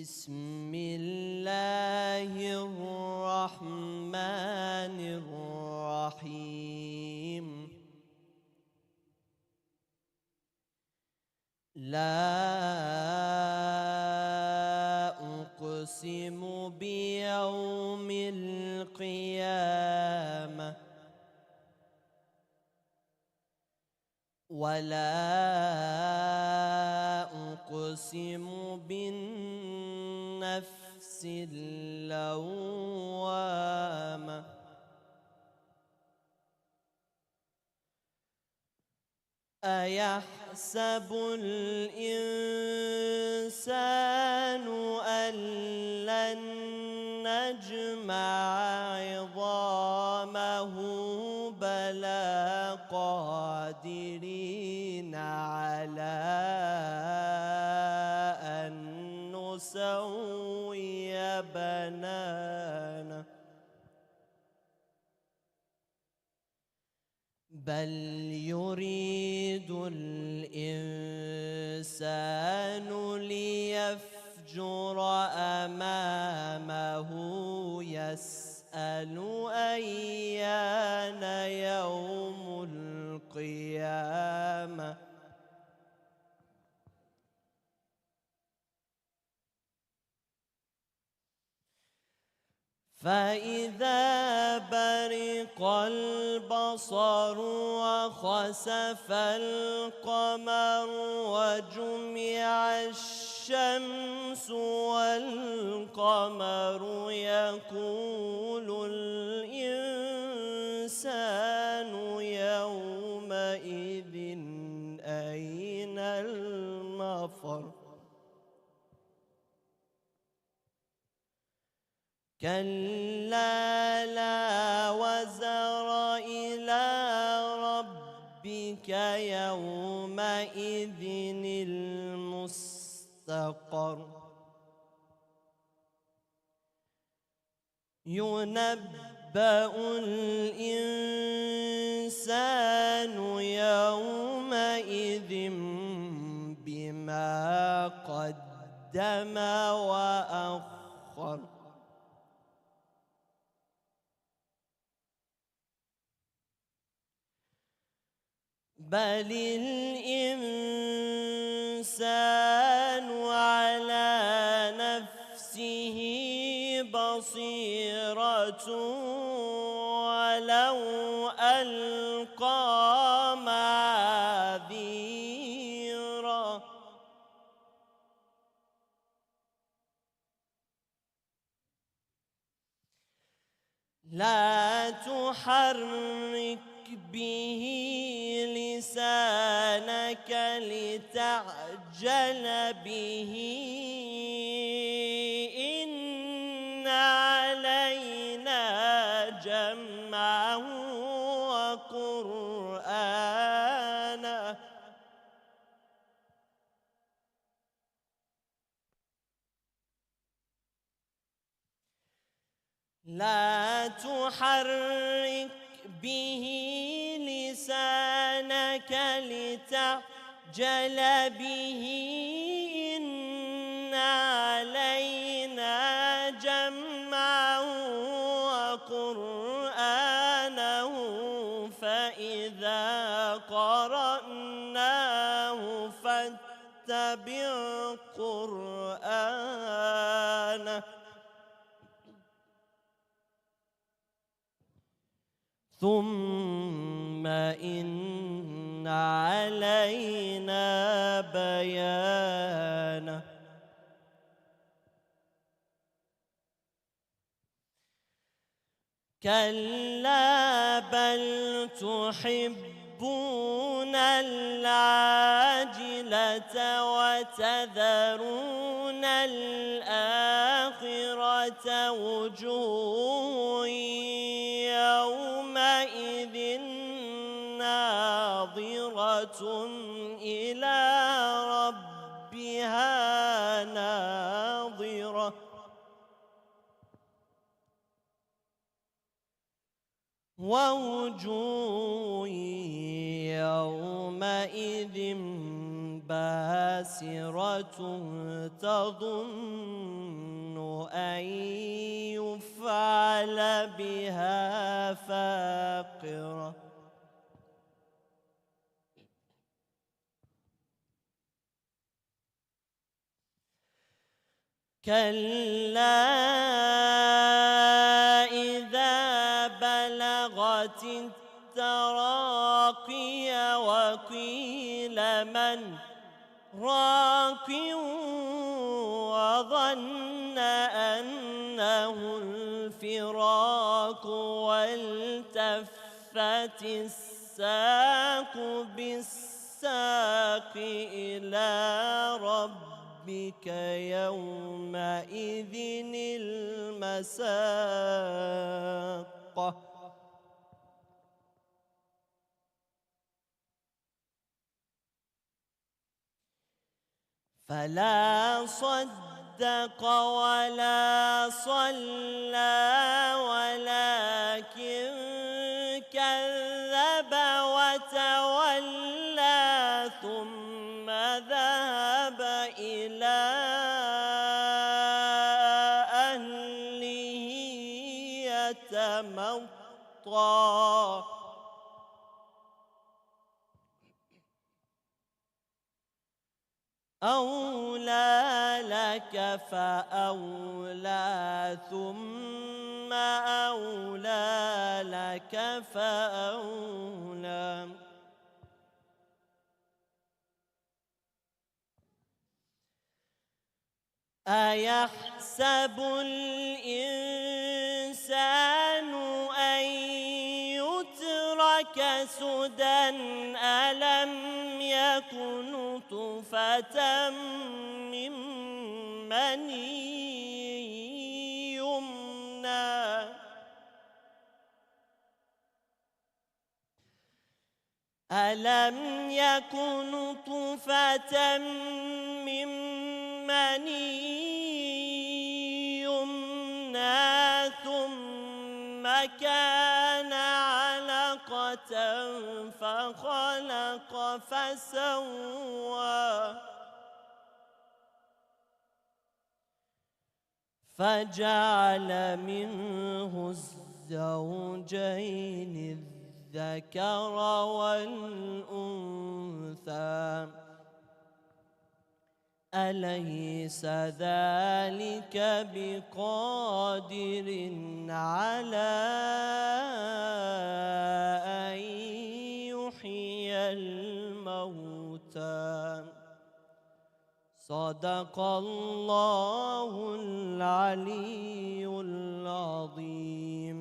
بسم الله الرحمن الرحيم. لا أقسم بيوم القيامة ولا أقسم بالنفس اللوامة أيحسب الإنسان أن لن نجمع عظامه بلى قادرين على أن نسوي بنانه بل يريد الإنسان ليفجر أمامه يسأل أيان يوم القيامة فإذا برق البصر وخسف القمر وجمع الشمس والقمر يقول الإنسان يومئذ أين المفر كلا لا وزر إلى ربك يومئذ المستقر ينبأ الإنسان يومئذ بما قدم وأخر بل الإنسان على نفسه بصيرة ولو ألقى معاذيره لا تحرك به لسانك لتعجل به إن علينا جمعه وقرآنه لا تحرك به لسانك لتعجل به إن علينا جمعه وقرآنه فإذا قرأناه فاتبع قرآنه ثم إن علينا بيانه كلا بل تحبون العاجلة وتذرون الآخرة وجوه يومئذ ناظرة إلى ربها ناظرة ووجوه يومئذ باسرة تظن أن يفعل بها فاقرة كلا إذا بلغت التراقي وقيل من راق وظن أنه الفراق والتفت الساق بالساق إلى ربك يومئذ المساق فلا صدق ولا صلى ولكن كذب وتولى ثم ذهب إلى أهله يتمطى أولى لك فأولى ثم أولى لك فأولى أيحسب الإنسان أن يترك سدى ألم يكن نطفة من مني يمنى ألم يكن نطفة من مني يمنى ثم كان علقة فخلق فسوى فجعل منه الزوجين الذكر والأنثى أليس ذلك بقادر على أن يحيي الموتى صدق الله العلي العظيم.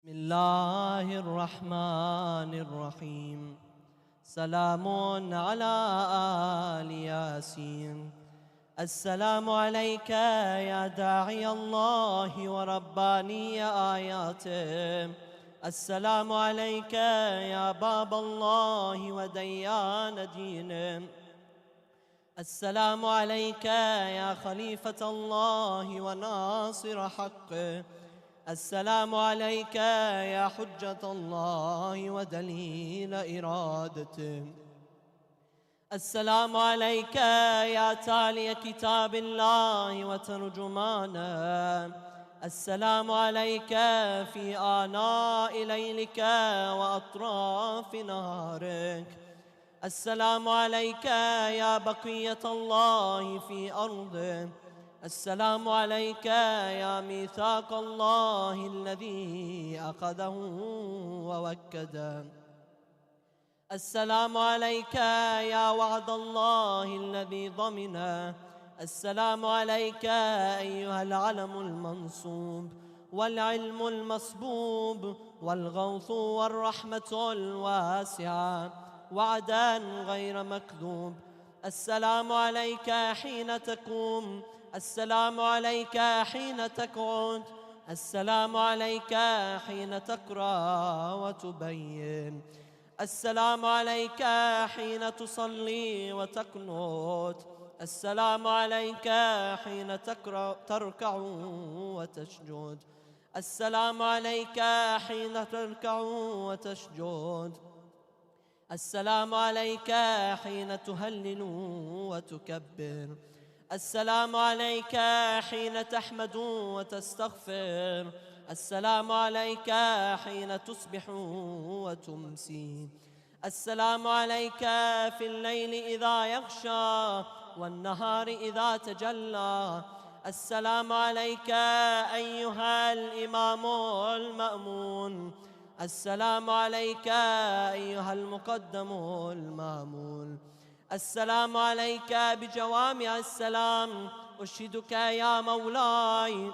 بسم الله الرحمن الرحيم. سلام على آل ياسين. السلام عليك يا داعي الله ورباني آياته. السلام عليك يا باب الله وديان دينه. السلام عليك يا خليفة الله وناصر حقه. السلام عليك يا حجة الله ودليل إرادته. السلام عليك يا تالي كتاب الله وترجمانه. السلام عليك في آناء ليلك وأطراف نهارك. السلام عليك يا بقية الله في أرضه. السلام عليك يا ميثاق الله الذي أخذه ووكده. السلام عليك يا وعد الله الذي ضمنه. السلام عليك أيها العلم المنصوب والعلم المصبوب والغوث والرحمة الواسعة وعدا غير مكذوب. السلام عليك حين تقوم، السلام عليك حين تقعد، السلام عليك حين تقرأ وتبين، السلام عليك حين تصلي وتقنت، السلام عليك حين تركع وتسجد، السلام عليك حين تركع وتسجد، السلام عليك حين تهلل وتكبر، السلام عليك حين تحمد وتستغفر، السلام عليك حين تصبح وتمسي، السلام عليك في الليل إذا يغشى والنهار إذا تجلى، السلام عليك أيها الإمام المأمون، السلام عليك أيها المقدم المامول، السلام عليك بجوامع السلام. أشهدك يا مولاي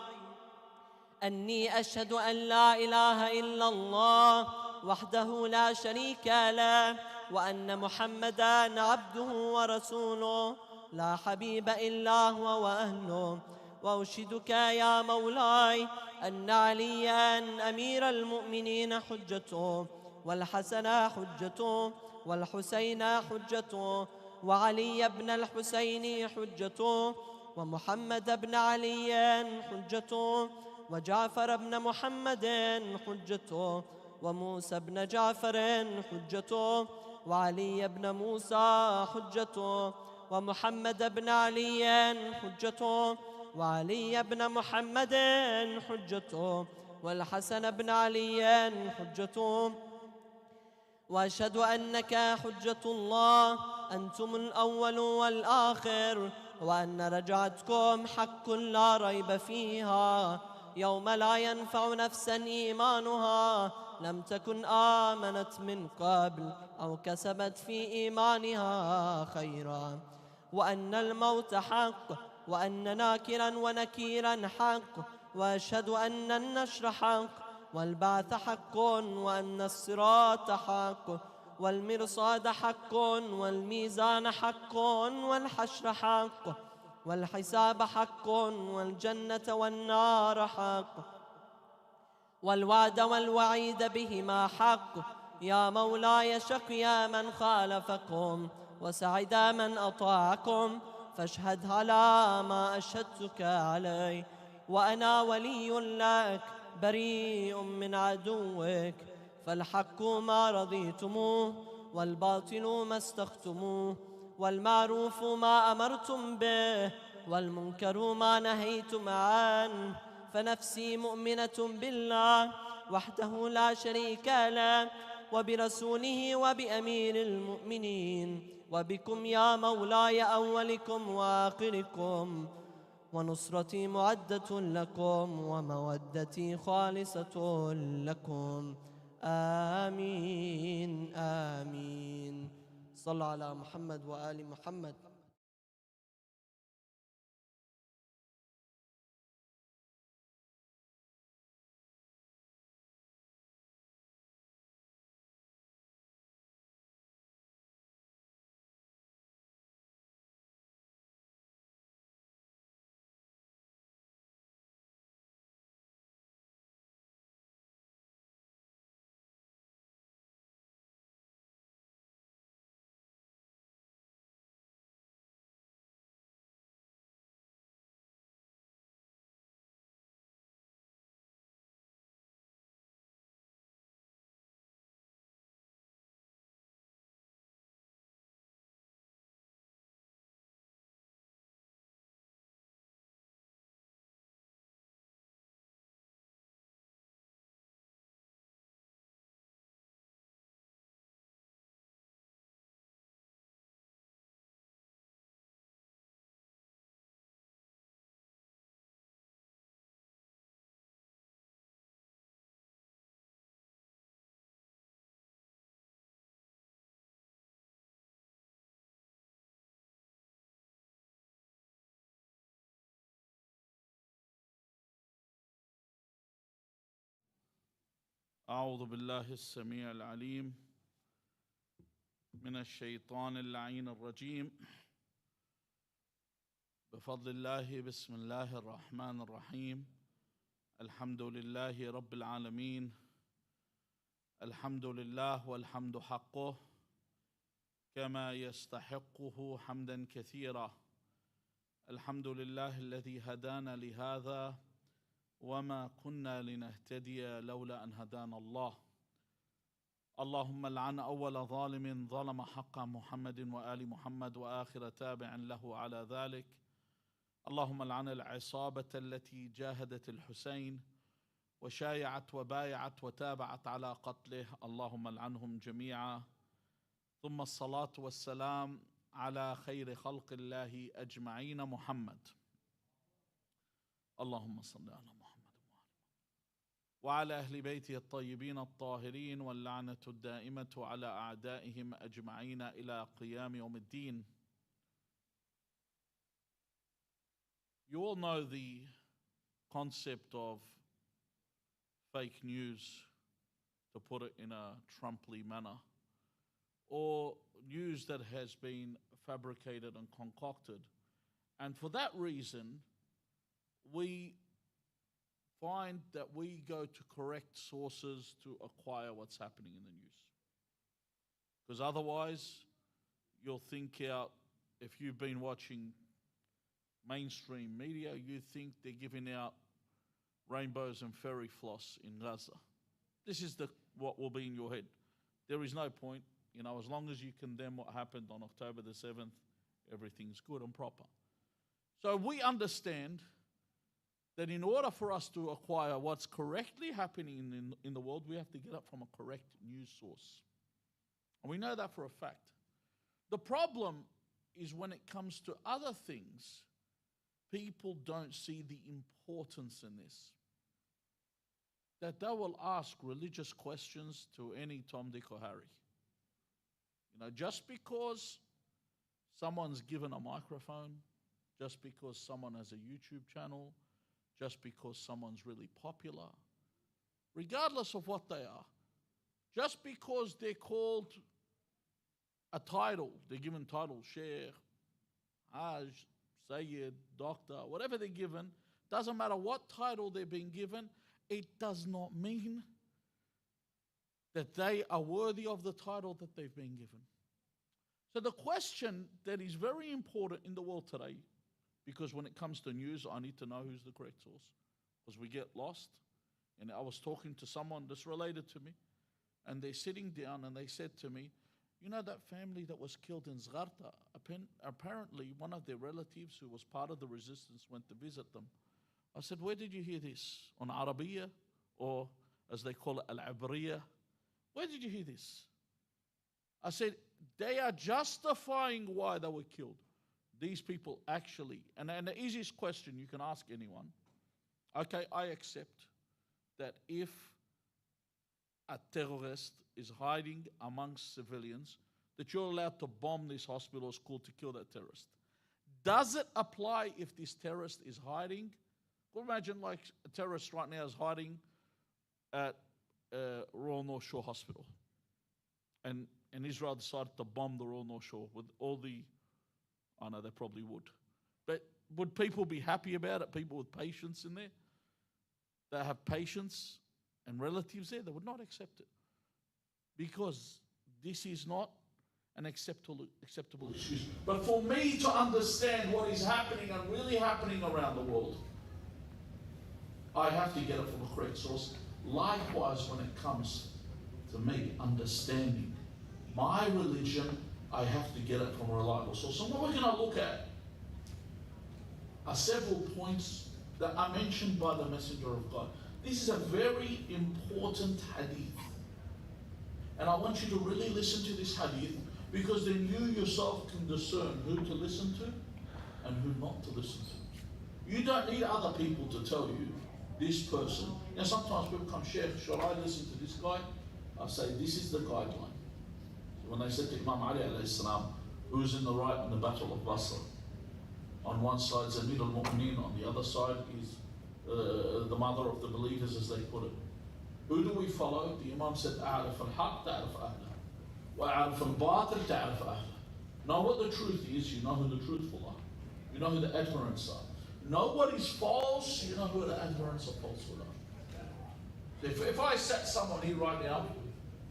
أني أشهد أن لا إله إلا الله وحده لا شريك له، وأن محمدًا عبده ورسوله لا حبيب إلا هو وأهله. وأشهدك يا مولاي أن عليًا أمير المؤمنين حجته، والحسن حجته، والحسين حجته، وعلي بن الحسين حجته، ومحمد بن علي حجته، وجعفر بن محمد حجته، وموسى بن جعفر حجته، وعلي بن موسى حجته، ومحمد بن علي حجته، وعلي بن محمد حجته، والحسن بن علي حجته. وأشهد أنك حجة الله، أنتم الأول والآخر، وأن رجعتكم حق لا ريب فيها، يوم لا ينفع نفسا إيمانها لم تكن آمنت من قبل أو كسبت في إيمانها خيرا، وأن الموت حق، وأن ناكرا ونكيرا حق، وأشهد أن النشر حق، والبعث حق، وأن الصراط حق، والمرصاد حق، والميزان حق، والحشر حق، والحساب حق، والجنة والنار حق، والوعد والوعيد بهما حق. يا مولاي شقي من خالفكم وسعد من أطاعكم، فاشهد على ما أشهدتك عليه، وأنا ولي لك بريء من عدوك، فالحق ما رضيتموه، والباطل ما استختموه، والمعروف ما أمرتم به، والمنكر ما نهيتم عنه. فنفسي مؤمنة بالله وحده لا شريك له، وبرسوله وبأمير المؤمنين، وبكم يا مولاي أولكم وآخركم، ونصرتي معدة لكم، ومودتي خالصة لكم. آمين آمين. صلى على محمد وآل محمد. أعوذ بالله السميع العليم من الشيطان اللعين الرجيم بفضل الله بسم الله الرحمن الرحيم الحمد لله رب العالمين الحمد لله والحمد حقه كما يستحقه حمدا كثيرا الحمد لله الذي هدانا لهذا وما كنا لنهتدي لولا أن هدانا الله اللهم لعن أول ظالم ظلم حق محمد وآل محمد وآخر تابع له على ذلك اللهم لعن العصابة التي جاهدت الحسين وشايعت وبايعت وتابعت على قتله اللهم لعنهم جميعا ثم الصلاة والسلام على خير خلق الله أجمعين محمد اللهم صل على محمد وعلى أهل بيته الطيبين الطاهرين واللعنة الدائمة على أعدائهم أجمعين إلى قيام يوم الدين. You all know the concept of fake news, to put it in a Trumply manner, or news that has been fabricated and concocted. And for that reason, we find that we go to correct sources to acquire what's happening in the news. Because otherwise, you'll think out, if you've been watching mainstream media, you think they're giving out rainbows and fairy floss in Gaza. This is what will be in your head. There is no point, as long as you condemn what happened on October the 7th, everything's good and proper. So we understand that in order for us to acquire what's correctly happening in the world, we have to get it from a correct news source. And we know that for a fact. The problem is when it comes to other things, people don't see the importance in this. That they will ask religious questions to any Tom, Dick, or Harry. Just because someone's given a microphone, just because someone has a YouTube channel, just because someone's really popular, regardless of what they are, just because they're called a title, they're given titles, Sheikh, Hajj, Sayyid, Doctor, whatever they're given, doesn't matter what title they're being given, it does not mean that they are worthy of the title that they've been given. So the question that is very important in the world today, because when it comes to news, I need to know who's the correct source, because we get lost. And I was talking to someone that's related to me, and they're sitting down and they said to me, that family that was killed in Ziyarat, apparently one of their relatives who was part of the resistance went to visit them. I said, where did you hear this? On Arabiya, or as they call it, Al-Abriya? Where did you hear this? I said, they are justifying why they were killed. These people actually, and the easiest question you can ask anyone, okay, I accept that if a terrorist is hiding amongst civilians, that you're allowed to bomb this hospital or school to kill that terrorist. Does it apply if this terrorist is hiding? Well, imagine like a terrorist right now is hiding at Royal North Shore Hospital. And Israel decided to bomb the Royal North Shore with all the, I know they probably would. But would people be happy about it? People with patients in there? That have patients and relatives there, they would not accept it. Because this is not an acceptable excuse. But for me to understand what is happening and really happening around the world, I have to get it from a correct source. Likewise, when it comes to me understanding my religion, I have to get it from a reliable source. So what we're going to look at are several points that are mentioned by the Messenger of God. This is a very important hadith. And I want you to really listen to this hadith, because then you yourself can discern who to listen to and who not to listen to. You don't need other people to tell you this person. Sometimes people come, Sheikh, should I listen to this guy? I say, this is the guideline. So when they said to Imam Ali alayhi salam, who's in the right in the Battle of Basra? On one side is Amir al-Mu'mineen, on the other side is the mother of the believers, as they put it. Who do we follow? The Imam said, أعرف الحق تعرف أهله وأعرف الباطل تعرف أهله. Know what the truth is, you know who the truthful are. You know who the adherents are. Know what is false, you know who the adherents of falsehood are. If I sat someone here right now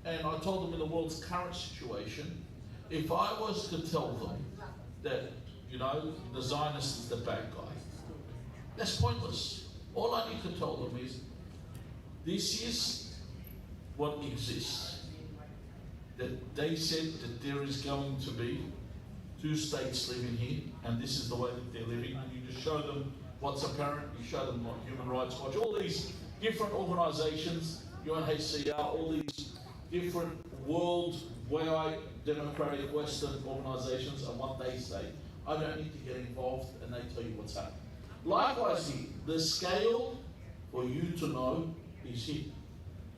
and I told them in the world's current situation, if I was to tell them that, you know, the Zionist is the bad guy, that's pointless. All I need to tell them is, this is what exists. That they said that there is going to be two states living here, and this is the way that they're living. And you just show them what's apparent. You show them what Human Rights Watch, all these different organizations, UNHCR, all these different worldwide democratic Western organizations, and what they say. I don't need to get involved, and they tell you what's happening. Likewise here, the scale for you to know is here.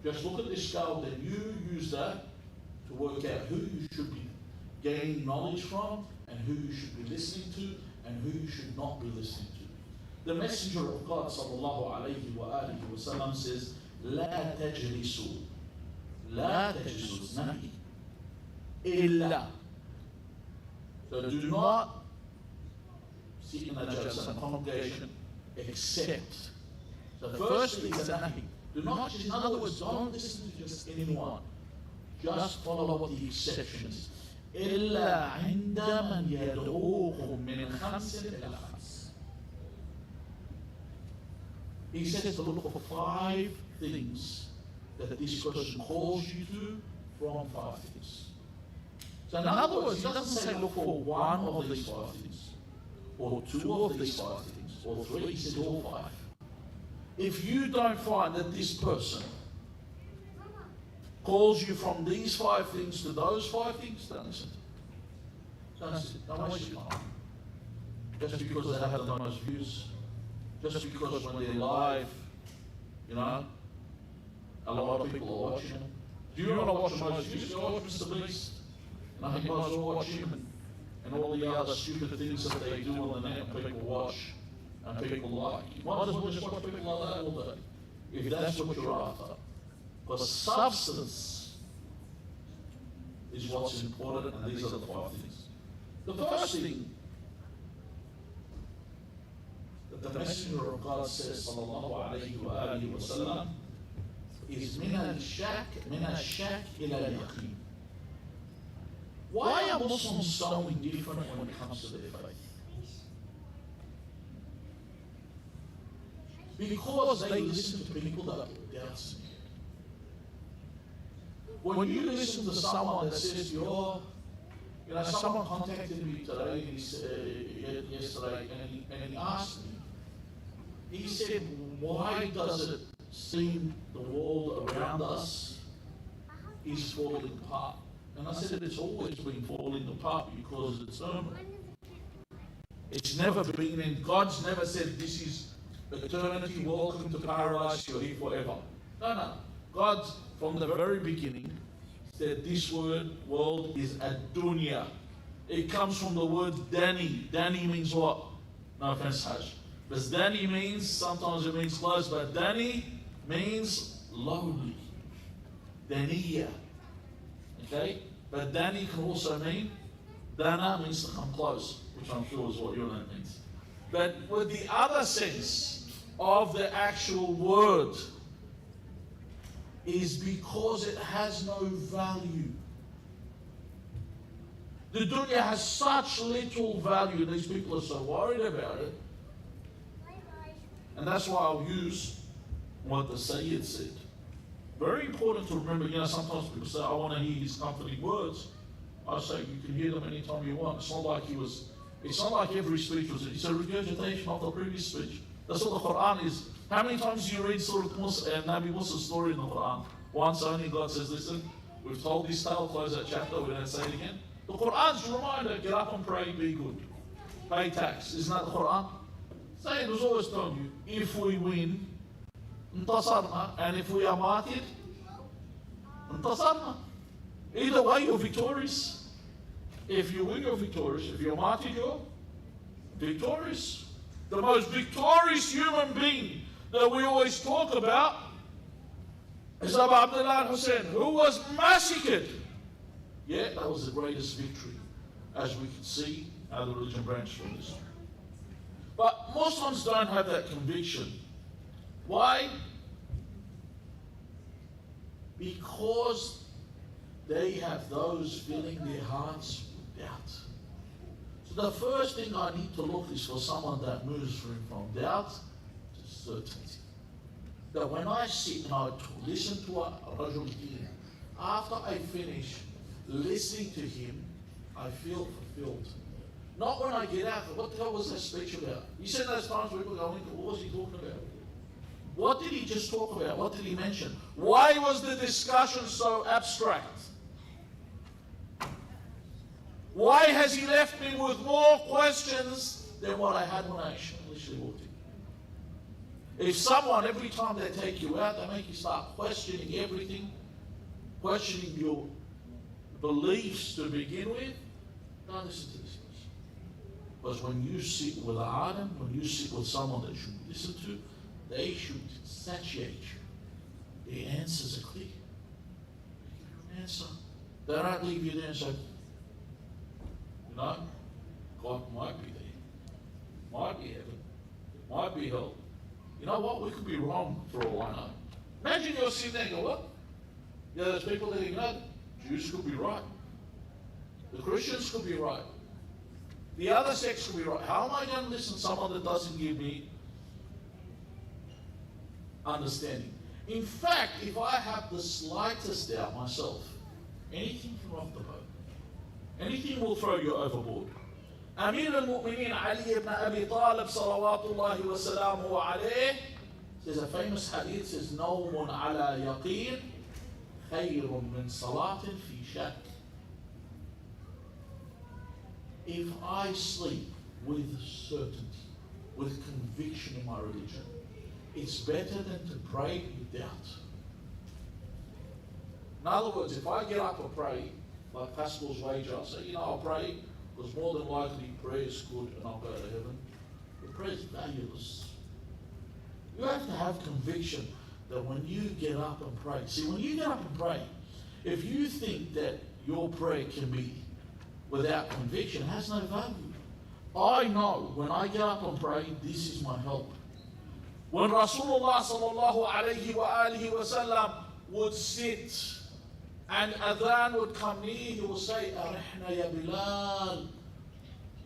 Just look at this scale, then you use that to work out who you should be gaining knowledge from, and who you should be listening to, and who you should not be listening to. The Messenger of God sallallahu alayhi wa alihi wa sallam says, لا تجلسوا لا تجلسوا نهي إلا. So do not sit in a jalsa, a congregation, except. So firstly is a nahi. Do not, in other words, don't listen to just anyone. Just follow what the exception is. إلا عند من يدعوكم من خمس إلى خمس. He says to look for 5 things that this person calls you to from 5 things. So in other words, he doesn't say look for 1 of these 5 things, or 2 of these 5 things, or 3, he says all 5. If you don't find that this person calls you from these 5 things to those 5 things, don't listen. Don't listen. Don't waste your time. Just because they have the most views, just because when they're live, you know, a lot of people are watching them. Do you want to watch the most views? Go watch Mr. Beast. And I think you might as well watch him and all the other stupid things that they do on the net and people watch and people like. You might as well just watch people like that all day, if that's what you're after. Because substance is what's important, and these are the 5 things. The first thing that the Messenger of God says, sallallahu alayhi wa alihi wa sallam, is min al-shak ila al-yaqeen. Why are Muslims so indifferent when it comes to their faith? Because they listen to people that doubt me. When you listen to someone that says, you know, someone contacted me today, yesterday, and he asked me, he said, why does it seem the world around us is falling apart? And I said, it's always been falling apart because it's eternal. It's never been, and God's never said, this is eternity, welcome to paradise, you're here forever. No. God, from the very beginning, said this world is a dunya. It comes from the word dani. Dani means what? No offense, Hajj. But dani means, sometimes it means close, but dani means lowly. Daniya. Okay? But dani can also mean, dana means to come close, which I'm sure is what your name means. But with the other sense of the actual word is because it has no value. The dunya has such little value, these people are so worried about it. And that's why I'll use what the Sayyid said. Very important to remember, sometimes people say, I want to hear his comforting words. I say, you can hear them anytime you want. It's not like every speech was, it's a regurgitation of the previous speech. That's what the Qur'an is. How many times do you read Surah Musa and Nabi Musa's story in the Qur'an? Once only. God says, listen, we've told this tale, close that chapter, we don't say it again. The Qur'an's a reminder, get up and pray, be good. Pay tax. Isn't that the Qur'an? Sayyid was always telling you, if we win, انتصرنا, and if we are martyred, انتصرنا. Either way, you're victorious. If you win, you're victorious. If you're martyred, you're victorious. The most victorious human being that we always talk about It's Abu Abdullah Hussein, who was massacred. Yeah, that was the greatest victory, as we can see how the religion branched from this. But Muslims don't have that conviction. Why? Because they have those filling their hearts with doubt. So the first thing I need to look is for someone that moves from doubt to certainty. That when I sit and I listen to a Rajul Deen, after I finish listening to him, I feel fulfilled. Not when I get out, what the hell was that speech about? You said those times people go into, what was he talking about? What did he just talk about? What did he mention? Why was the discussion so abstract? Why has he left me with more questions than what I had when I initially walked in? If someone, every time they take you out, they make you start questioning everything, questioning your beliefs to begin with, don't listen to this person. Because when you sit with an alim, when you sit with someone that you should listen to, they should satiate you. The answers are clear. They give you an answer. They don't leave you there and say, you know, God might be there. Might be heaven. Might be hell. You know what? We could be wrong for all I know. Imagine you're sitting there and go, what? Yeah, there's people that, you know, Jews could be right. The Christians could be right. The other sects could be right. How am I going to listen to someone that doesn't give me understanding? In fact, if I have the slightest doubt myself, anything can rock the boat. Anything will throw you overboard. Amir al-Mu'mineen Ali ibn Abi Talib salawatullahi wa salamuhu alayh says a famous hadith, says, Nawmun ala yaqeen khayrun min salatin fi shak. If I sleep with certainty, with conviction in my religion, it's better than to pray with doubt. In other words, if I get up and pray, like Pascal's wager, I'll say, you know, I'll pray, because more than likely prayer is good and I'll go to heaven. But prayer is valueless. You have to have conviction that when you get up and pray, see, when you get up and pray, if you think that your prayer can be without conviction, it has no value. I know when I get up and pray, this is my help. When Rasulullah sallallahu alayhi wa alihi wa sallam would sit and adhan would come near, he would say, Arihna ya Bilal,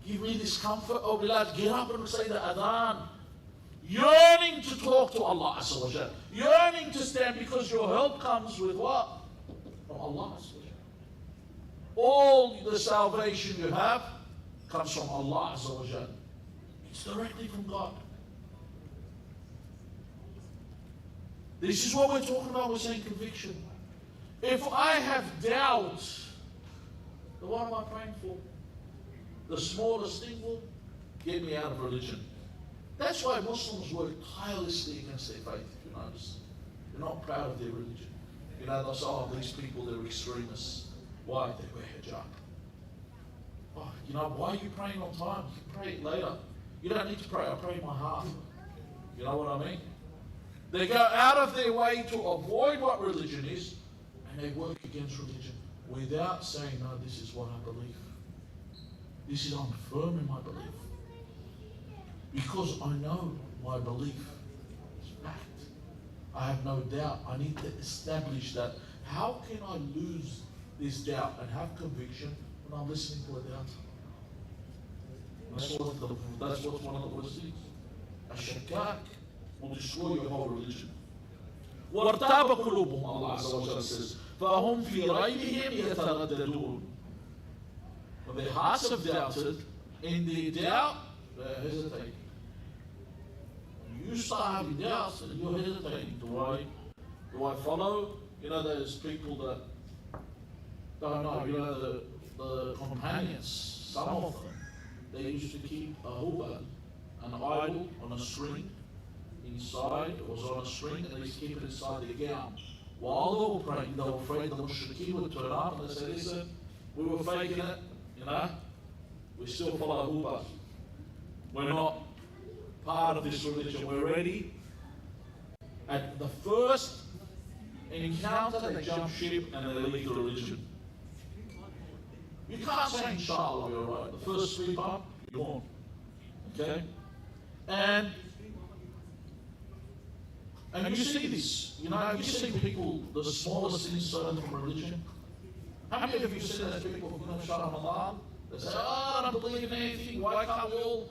give me this comfort, oh Bilal, get up and say the adhan. Yearning to talk to Allah Azza wa Jal. Yearning to stand, because your help comes with what? From Allah Azza wa Jal. All the salvation you have comes from Allah Azza wa Jal. It's directly from God. This is what we're talking about, we're saying conviction. If I have doubt, then what am I praying for? The smallest thing will get me out of religion. That's why Muslims work tirelessly against their faith, if you notice. They're not proud of their religion. You know, they'll say, oh, these people, they're extremists. Why? They wear hijab. Oh, you know, why are you praying on time? You can pray it later. You don't need to pray. I pray in my heart. You know what I mean? They go out of their way to avoid what religion is, and they work against religion without saying, no, this is what I believe. This is, I'm firm in my belief. Because I know my belief is fact. I have no doubt. I need to establish that. How can I lose this doubt and have conviction when I'm listening to a doubt? That's what's one of the worst things. A shakak will destroy your whole religion. وَارْتَابَ قُلُوبُهُمْ, Allah Azza wa Jalla says, فَهُمْ فِي رَيْبِهِمْ يَتَرَدَّدُونَ. When their hearts have doubted, in their doubt, they're hesitating. You start having doubts and you're hesitating. Do I follow? You know, those people that don't know, you know, the companions, some of them, they used to keep a hubal, an idol on a string, inside, it was on a string, and they used to keep it inside their gown. While they were praying, they were afraid the mushrikeen would turn up and they said, listen, we were faking it, you know, we still follow hubal. We're not part of this religion, we're ready. And the first encounter, they jump ship, and they leave the religion. You can't say, inshallah, you're right. The first sweep up, you're gone. Okay? And you see this. You know, you see people, the smallest things stolen from religion. How many of you see those people who don't shut Ramadan? They say, oh, I don't believe in anything. Why can't we all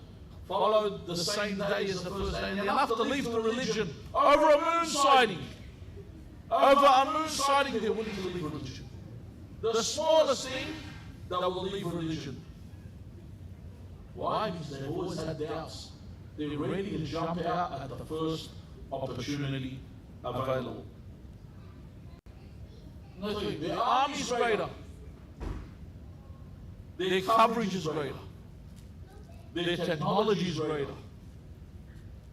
follow the same day as the first day? And they're enough to leave the religion over a moon sighting. Over a moon sighting, they're willing to leave religion. The smallest thing, they will leave religion. Why? Because they've always had doubts. They're ready to jump out at the first opportunity available. Their army is greater. Their coverage is greater. Their technology is greater.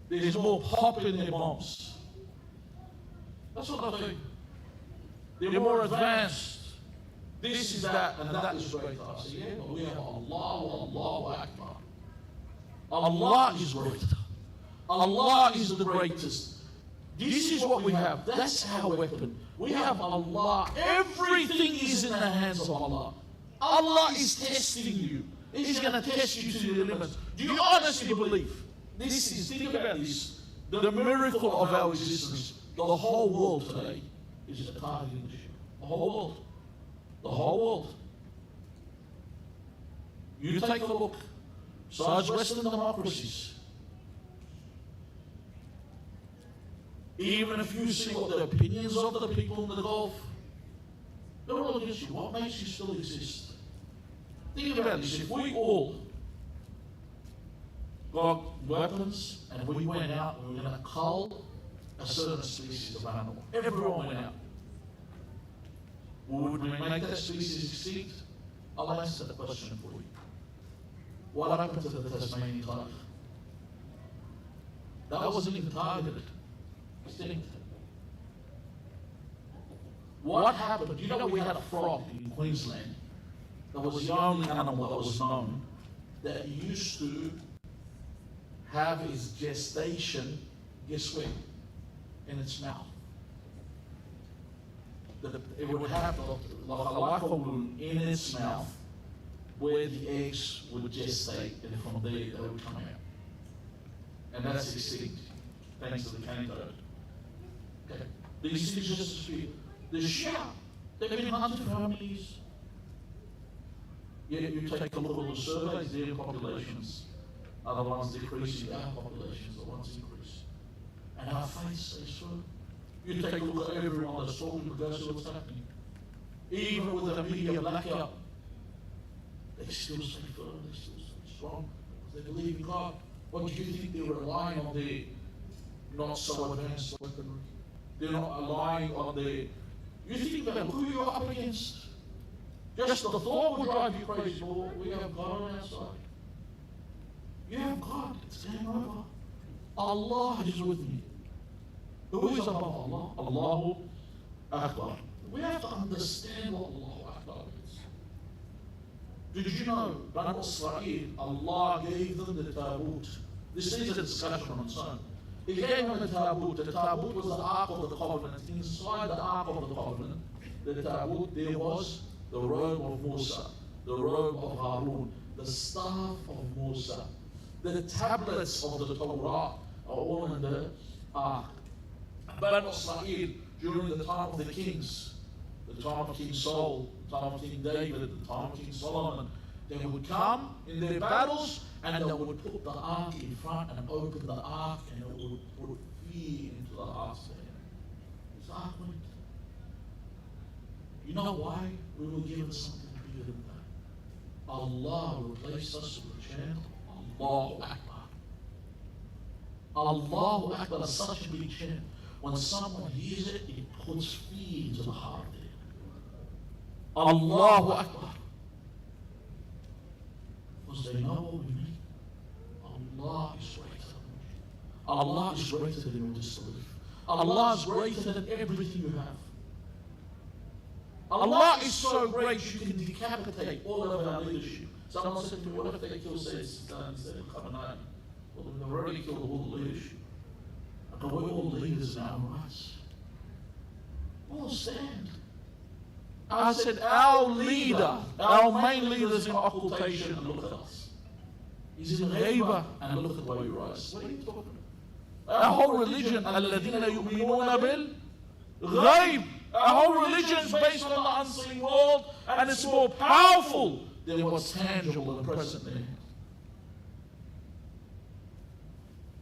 There's more pop in their bombs. That's what I think. They're more advanced. This is that, and that is greater. I say, yeah, but we have Allahu Akbar. Allah is greater. Allah is the greatest. This is what we have. That's our weapon. We have Allah. Everything is in the hands of Allah. Allah is testing you. He's going to test you to your limits. Do you honestly believe? This is, think about this, the miracle of our existence. The whole world today is a target leadership. The whole world. The whole world. You take a look. Besides Western democracies, even if you see what the opinions of the people in the Gulf, they're all against you. What makes you still exist? Think about this. If we all got weapons and we went out and we were going to cull a certain species of animal, everyone went out, would we make that species extinct? I'll answer the question for you. What happened to the Tasmanian tiger? That wasn't even targeted. Extinct. What happened? You know, we had a frog in Queensland that was the only animal that was known that used to have its gestation, guess where? In its mouth. It would have like a life balloon in its mouth where the eggs would gestate, and from there they would come out. And that's extinct, thanks to the cane toad. Okay. These things just disappear. The shark, they've been hunted for how many years? Yet you take a look at the surveys, their populations are the ones decreasing, our populations are the ones increasing. And our face stays through. You take a look at everyone that's talking about what's happening. Even with the media blackout, they still stay firm, they still stay strong. They believe in God. What do you think they're relying on their not so advanced weaponry? They're not relying on their... You think about who you're up against. Just the thought will drive you crazy. Lord, we have God on our side. You have God. It's game over. Allah is with me. Who is above Allah? Allahu Akbar. We have to understand what Allahu Akbar is. Did you know, Banu Israel, Allah gave them the Taboot. This needs a discussion on its own. He gave them the Taboot. The Taboot was the Ark of the Covenant. Inside the Ark of the Covenant, the Taboot, there was the robe of Musa, the robe of Harun, the staff of Musa. The tablets of the Torah are all in the Ark. Banu Israel, during the time of the kings, the time of King Saul, the time of King David, the time of King Solomon, they would come in their battles and they would put the ark in front and open the ark and it would put fear into the hearts of them. This ark went. You know why? We were given something bigger than that. Allah replaced us with a chant, Allahu Akbar. Allahu Akbar is such a big chant. When someone hears it, it puts fear into the heart of them. Allahu Akbar. Because they know what we mean. Allah is greater. Allah is greater than your disbelief. Allah is greater than everything you have. Allah is so great you can decapitate all of our leadership. Someone said to me, what if they kill Sayyeda instead of Khamenei? Well, they've already killed all the leadership. But we're all leaders in our rights. Well, stand. I said, our leader, our main leader's in occultation, and look at us. He's in ghaiba, and look at the way he rises. What are you talking about? Our whole religion, الَّذِينَ يُؤْمِنُونَ بِالْغَيْبِ. Our whole religion is based on the unseen world, and it's more powerful than what's tangible and present there.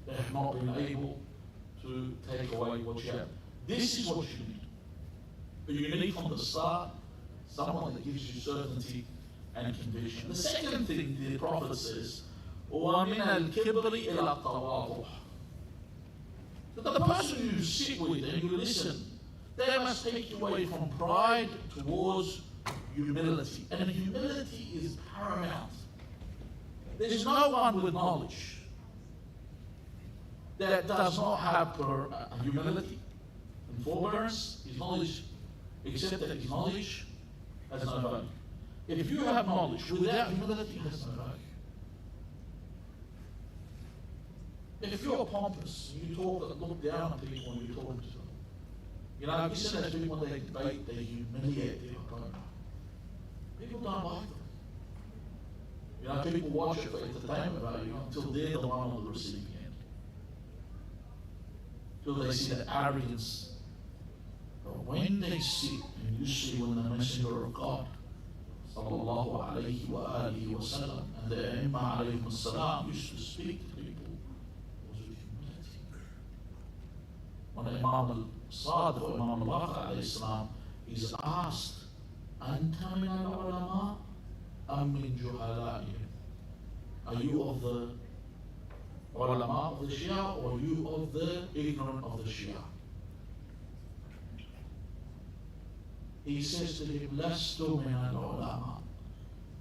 They have not been able to take away what you have. This is what you need. But you need from the start someone that gives you certainty and conviction. The second thing the Prophet says, وَمِنَ الْكِبْرِ إِلَى التَّوَاضُعِ. That the person you sit with and you listen, they must take you away from pride towards humility. And humility is paramount. There's no one with knowledge that does not have humility and forbearance. His knowledge, except that his knowledge has no value. If you have knowledge without humility, it has no value. If you're pompous, you talk and look down on people when you're talking to them. You know, you see those people when they debate, they humiliate their opponent. People don't like them. You know, people watch it for entertainment value until they're the one on the receiving end. Until they see the arrogance. But when they sit and you see when the Messenger of God, sallallahu alayhi wa alihi wa sallam, and the Imam alayhi salam used to speak to people, it was with humility. When Imam al-Sadiq or Imam al-Baqir alayhi salam is asked, Anta min al-ulama am min juhala'ihim? Are you of the ulama of the Shia, or are you of the ignorant of the Shia? He says to him, Lastu min al-ulama.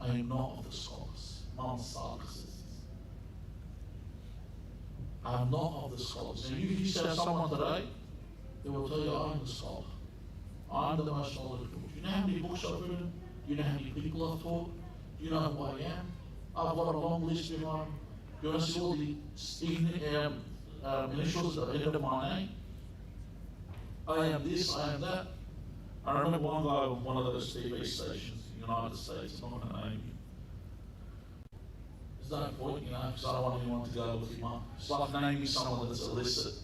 I am not of the scholars. Imam Sadiq says this. I am not of the scholars. And if you say someone today, they will tell you, I'm the scholar. I'm the most knowledgeable. Do you know how many books I've written? Do you know how many people I've taught? Do you know who I am? I've got a long list behind. Do you want to see all the initials at the end of my name? I am this, I am that. I remember one guy on one of those TV stations in the United States, I'm not going to name you. There's no point, you know, because I don't want anyone to go look him up. It's like naming someone that's illicit.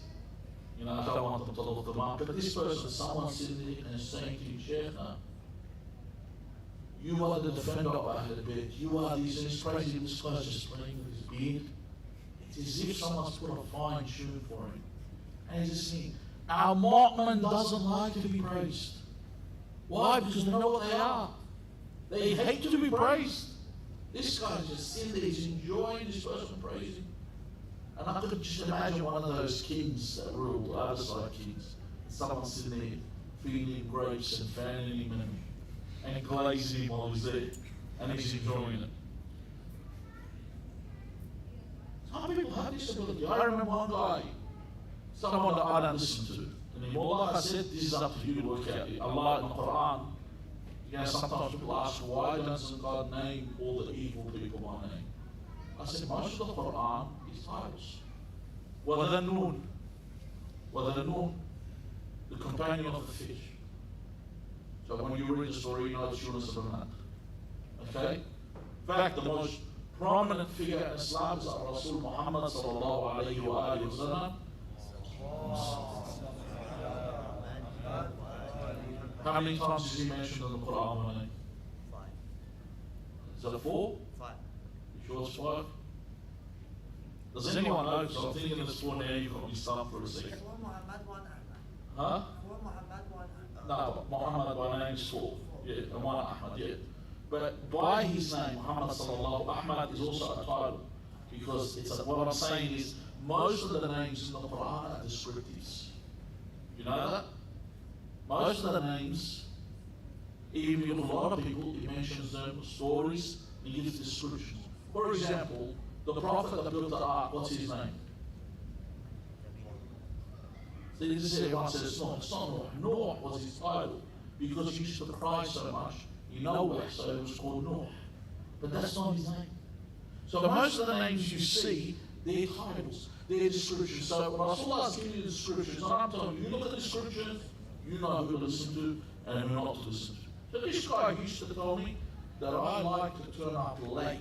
You know, I don't want them to look them up. But this person, someone sitting there and saying to you, Sheikh, you are the defender of Ahlul Bayt. You are this, and he's praising this guy's just playing with his beard. It's as if someone's put a fine tune for him. And he's just saying, our mu'min doesn't like to be praised. Why? Because they know what they are. They hate to be praised. This guy's just sitting there, he's enjoying this person praising. And I could just imagine one of those kings that rule, other side kings. Someone sitting there feeding him grapes and fanning him and glazing him while he's there. And he's enjoying it. Some people have this ability. I remember one guy, someone that I don't listen to anymore. Like I said, this is up to you to work out. Allah in the Qur'an, you know, sometimes people ask, why doesn't God name all the evil people by name? I said, most of the Qur'an is titles. وَذَنُّونَ, the companion of the fish. So when you read the story, you know it's Yunus ibn Matta. Okay? In fact, the most prominent figure in Islam is Rasul Muhammad sallallahu alayhi wa alihi wa sallam. How many times is he mentioned in the Qur'an? 5. Is that 4? 5. You sure it's 5? Does anyone know? Because I'm thinking it's 4 now, you've got me stuck for a second. Huh? No, Muhammad by name is 4. Yeah, and one Ahmad, yeah. But by his name, Muhammad sallallahu Ahmad is also a title. Because it's what I'm saying is, most of the names in the Qur'an are descriptives. You know that? Most of the names, even with a lot of people, he mentions them, stories, and he gives descriptions. For example, the prophet that built the ark, what's his name? So you just say, everyone says, it's not Noah. Noah was his title, because he used to cry so much in nowhere, so it was called Noah. But that's not his name. So most of the names you see, they're titles, they're descriptions. So when Rasulullah is giving you the descriptions, I'm telling you, you look at the descriptions, You know who to listen to and who not to listen to. So this guy used to tell me that I like to turn up late,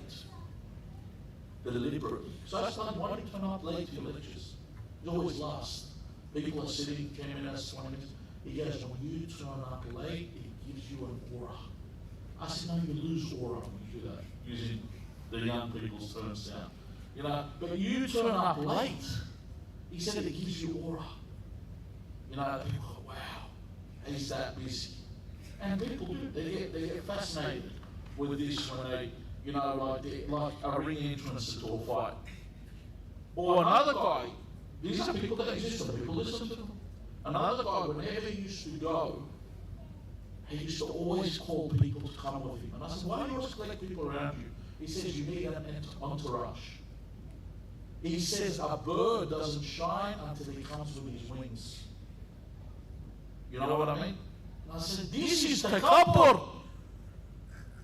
deliberately. So I started, why do you turn up late to your lectures? It's always last. People are sitting 10 minutes, 20 minutes. He goes, when you turn up late, it gives you an aura. I said, no, you lose aura when you do that, using the young people's terms now. You know, but you turn up late, he said it gives you aura. You know, people go, wow, he's that busy. And people do, they get fascinated with this when they, you know, like a ring entrance into a fight. Or another guy, these are people that exist and people listen to them. Another guy, whenever he used to go, he used to always call people to come with him. And I said, why do you always collect people around you? He says, you need an entourage. He says, a bird doesn't shine until he comes with his wings. You know what I mean? And I said, this is takabbur.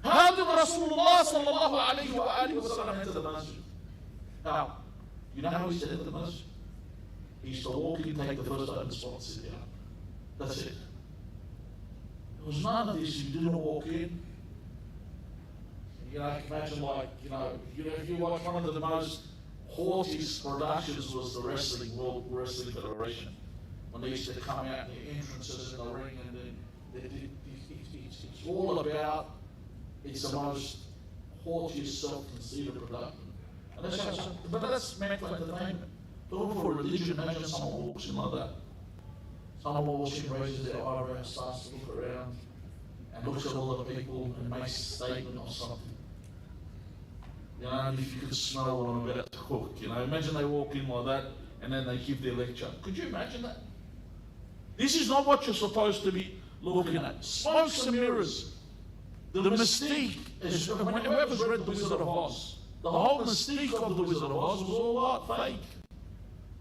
How did Rasulullah sallallahu alayhi wa alihi wa sallam enter the masjid? How? You know how he said the masjid? He used to walk in, take the first open spot, sit down. That's it. There was none of this. You didn't walk in. You know, imagine like, you know, if you watch one of the most haughtiest productions was the World Wrestling Federation. When they used to come out in the entrances in the ring, and then it's all about, it's the most haughtiest, self-conceited production. And that's meant for entertainment. But for religion, imagine someone walks in like that. Someone walks in, raises their eyebrows, starts to look around, and looks at all the people and makes a statement or something. You know, if you could smell what I'm about to cook, you know, imagine they walk in like that and then they give their lecture. Could you imagine that? This is not what you're supposed to be looking at. Smokes and mirrors. The mystique is, whoever's read The Wizard of Oz, the whole mystique of The Wizard of Oz was all like fake.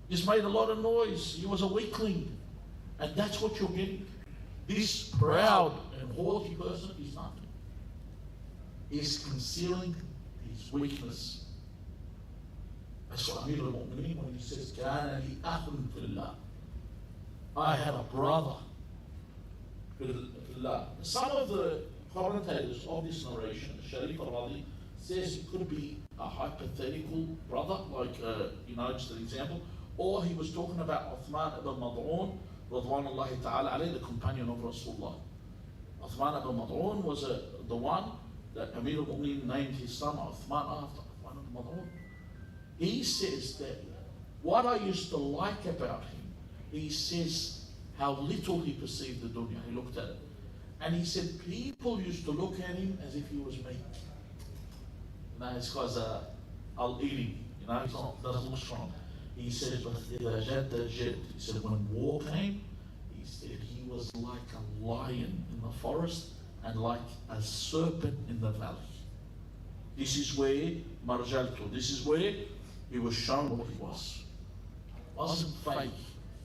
Just made a lot of noise. He was a weakling. And that's what you're getting. This proud and haughty person is nothing. He's concealing his weakness. That's what Amir al-Mu'mineen, when he says, كَانَ لِي أَخٌ فِي اللَّهِ, I had a brother. Some of the commentators of this narration, Sharif al-Radi, says it could be a hypothetical brother, like, you know, just an example. Or he was talking about Uthman ibn Mad'un, Radwanullahi ta'ala alayhi, the companion of Rasulullah. Uthman ibn Mad'un was the one that Amir al-Mu'mineen named his son Uthman after, Uthman ibn Mad'un. He says that what I used to like about him, he says how little he perceived the dunya. He looked at it. And he said people used to look at him as if he was meat. You know, this guy's al-eating, you know, he doesn't look strong. He said, he said when war came, he said he was like a lion in the forest and like a serpent in the valley. This is where Marjalto, this is where he was shown what he was. It wasn't fake.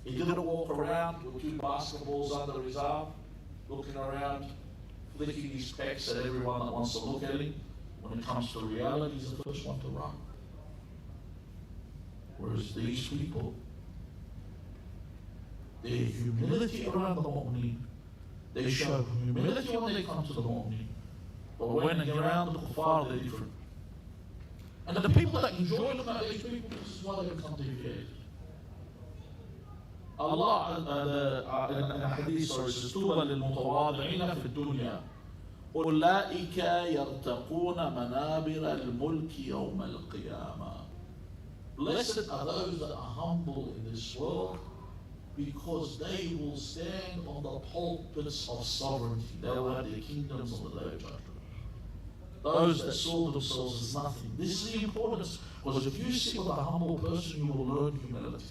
He didn't walk around with 2 basketballs under his arm, looking around, flicking his pecs at everyone that wants to look at him. When it comes to reality, he's the first one to run. Whereas these people, their humility around the mu'mineen, they show humility when they come to the mu'mineen. But when they're around the kuffar, they're different. And the people that enjoy looking at these people, this is why they become deviated. Allah, in a hadith, says, طُوبَى لِلْمُتَوَاضِعِينَ فِي الدُّنْيَا أُولَٰئِكَ يَرْتَقُونَ مَنَابِرَ الْمُلْكِ يَوْمَ الْقِيَامَةِ. Blessed are those that are humble in this world, because they will stand on the pulpits of sovereignty. They will have their kingdoms on the day of judgment. Those that saw themselves as nothing. This is the importance, because if you sit with a humble person, you will learn humility.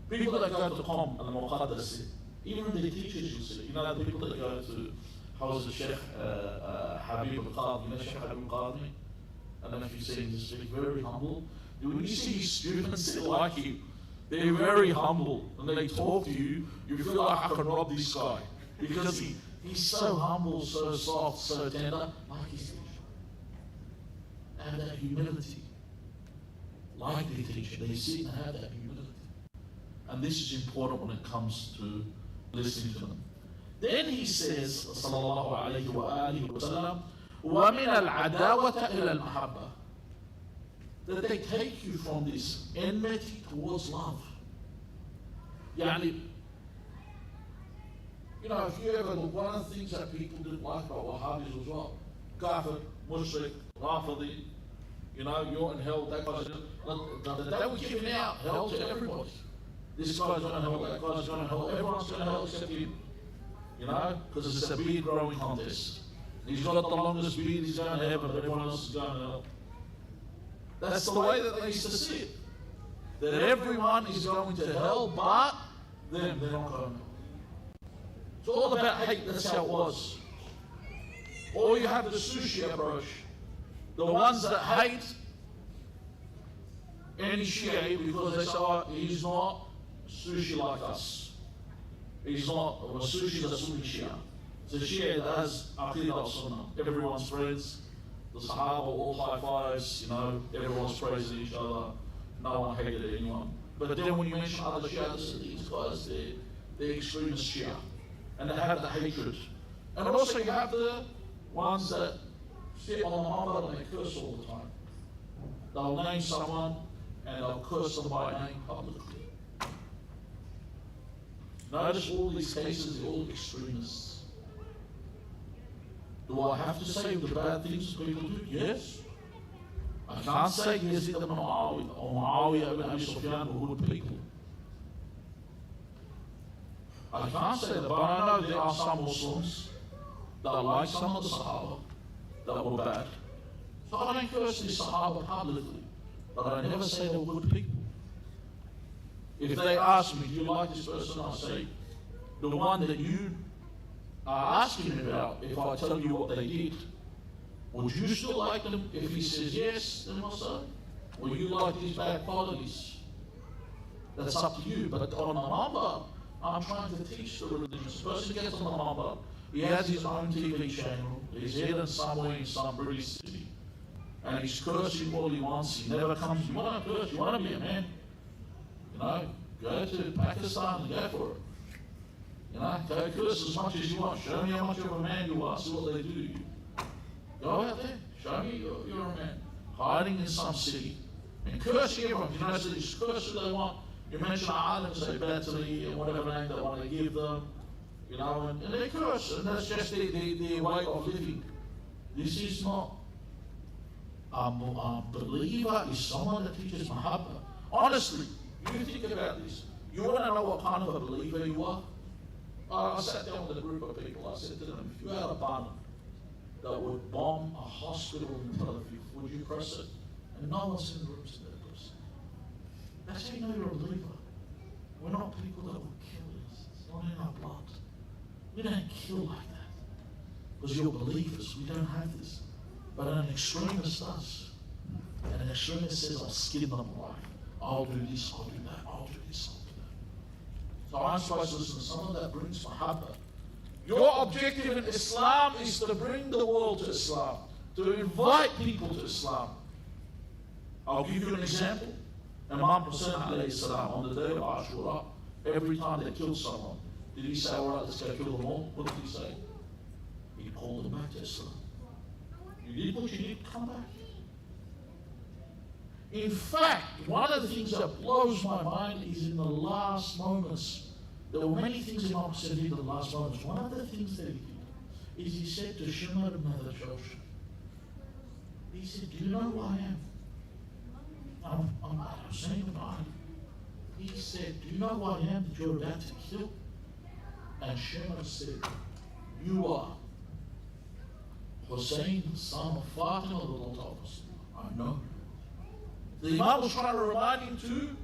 People that go to Qom and Muqaddas, even the teachers you see, you know, the people that go to, how was the Sheikh Habib al-Qadhi, you know Sheikh Habib al-Qadhi? I don't know if you've seen him speak, very humble. When you see his students, they're like him. They're very humble. When they talk to you, you feel like I can rob this guy. Because he's so humble, so soft, so tender, like his teacher. Have that humility. Like their teacher, they sit and have that humility. And this is important when it comes to listening to them. Then he says, sallallahu alayhi wa alihi wa sallam, وَمِنَ الْعَدَاوَةَ إِلَى الْمَحَبَّةِ, that they take you from this enmity towards love. Yani, you know, if you ever look, one of the things that people didn't like about Wahhabis was what? Kafir, Mushrik, Rafidi, you know, you're in hell, that guy's in. They were giving out hell to everybody. This guy's going to hell, that guy's going to hell, everyone's going to hell except him. You know, because it's a beard growing contest. He's got the longest beard, he's going to heaven, but everyone else is going to hell. That's the way that they used to see it. That everyone is going to hell, but them, they're not going. It's all about hate, that's how it was. Or you have the sushi approach. The ones that hate any Shia because they say, oh, he's not sushi like us. He's not, well, sushi is a Sunni Shia. It's a Shia that has Aqidah al-Sunnah. Everyone's friends. The Sahaba all high fives, you know, everyone's praising each other. No one hated anyone. But then when you mention other Shias, these guys, they're extremist Shia. And they have the hatred. And also you have the ones that sit on the Muhammad and they curse all the time. They'll name someone and they'll curse them by name publicly. Notice all these cases are all extremists. Do I have to say the bad things people do? Yes. I can't say Yazid ibn Muawiyah or Muawiyah ibn Abi Sufyan were good people. I can't say that, but I know there are some Muslims that like some of the Sahaba that were bad. So I don't curse the Sahaba publicly, but I never say they were good people. If they ask me, do you like this person? I say, the one that you are asking about, if I tell you what they did, would you still like them? If he says yes, then I'll say, well, you like these bad qualities. That's up to you. But on the Mamba, I'm trying to teach the religious person gets on the Mamba. He has his own TV channel. He's hidden somewhere in some British city. And he's cursing all he wants. He never comes. You want to curse? You want to be a man? You know, go to Pakistan and go for it. You know, go curse as much as you want. Show me how much of a man you are. See what they do to you. Go out there. Show me you're a man. Hiding in some city. And cursing everyone. You know, so they just curse who they want. You mention Alim, say Battery, and whatever name they want to give them. You know, and they curse. And that's just their way of living. This is not a believer is someone that teaches Mahabba. Honestly, you think about this. You want to know what kind of a believer you are? I sat down with a group of people. I said to them, if you had a button that would bomb a hospital in Tel Aviv, would you press it? And no one's in the room to press it. That's how you know you're a believer. We're not people that would kill us. It's not in our blood. We don't kill like that. Because you're believers. We don't have this. But an extremist does. And an extremist says, I'll skin them alive. I'll do this, I'll do that, I'll do this, I'll do that. So I'm supposed to listen to someone that brings Mahabba. Your objective in Islam is to bring the world to Islam, to invite people to Islam. I'll give you an example. Imam Hussein alayhi salam, on the day of Ashura, every time they killed someone, did he say, all right, let's go kill them all? What did he say? He called them back to Islam. You did what you did, come back. In fact, one of the things that blows my mind is in the last moments. There were many things Imam Hussein did in the last moments. One of the things that he did is he said to Shimar ibn Josh, he said, do you know who I am? I'm Hussein ibn Ali. He said, do you know who I am that you're about to kill? And Shimar said, you are Hussein, son of Fatima Al-Masouma. I know. The Imam was trying to remind him to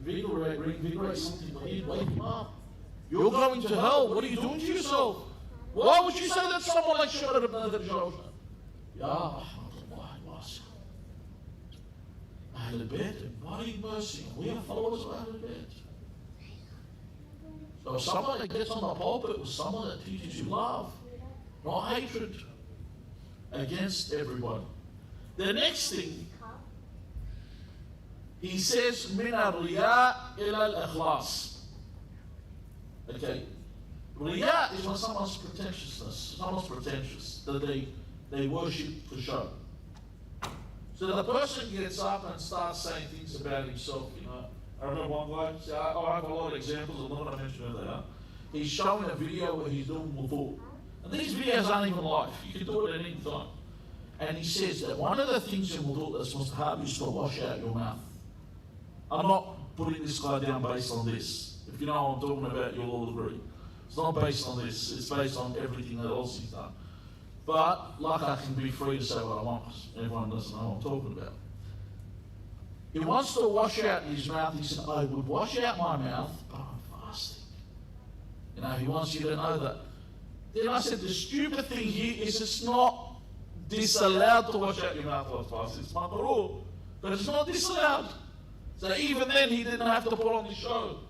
reinvigorate something, but he wake him up. You're going to hell. What are you doing to yourself? Why would you say that to someone like Shimar ibn Josh? Ya Rahmatullah Wasa. Ahl al-Bayt, mighty mercy. We are followers of Ahl al-Bayt. So someone that gets on the pulpit was someone that teaches you love, not hatred, against everyone. The next thing, he says, min al-riya ila al-ikhlas. Okay. Riyat is when someone's pretentious, that they worship for show. So the person gets up and starts saying things about himself, you know. I remember one guy, I have a lot of examples, I'm not going to mention who they are. He's showing a video where he's doing wudu. And these videos aren't even live, you can do it at any time. And he says that one of the things in wudu that's mustahab is to wash out your mouth. I'm not putting this guy down based on this. If you know what I'm talking about, you'll all agree. It's not based on this, it's based on everything else he's done. But, like, I can be free to say what I want, because everyone doesn't know what I'm talking about. He wants to wash out his mouth. He said, I would wash out my mouth, but I'm fasting. You know, he wants you to know that. Then I said, the stupid thing here is it's not disallowed to wash out your mouth while fasting. It's makruh, but it's not disallowed. So even then, he didn't have to put on the show.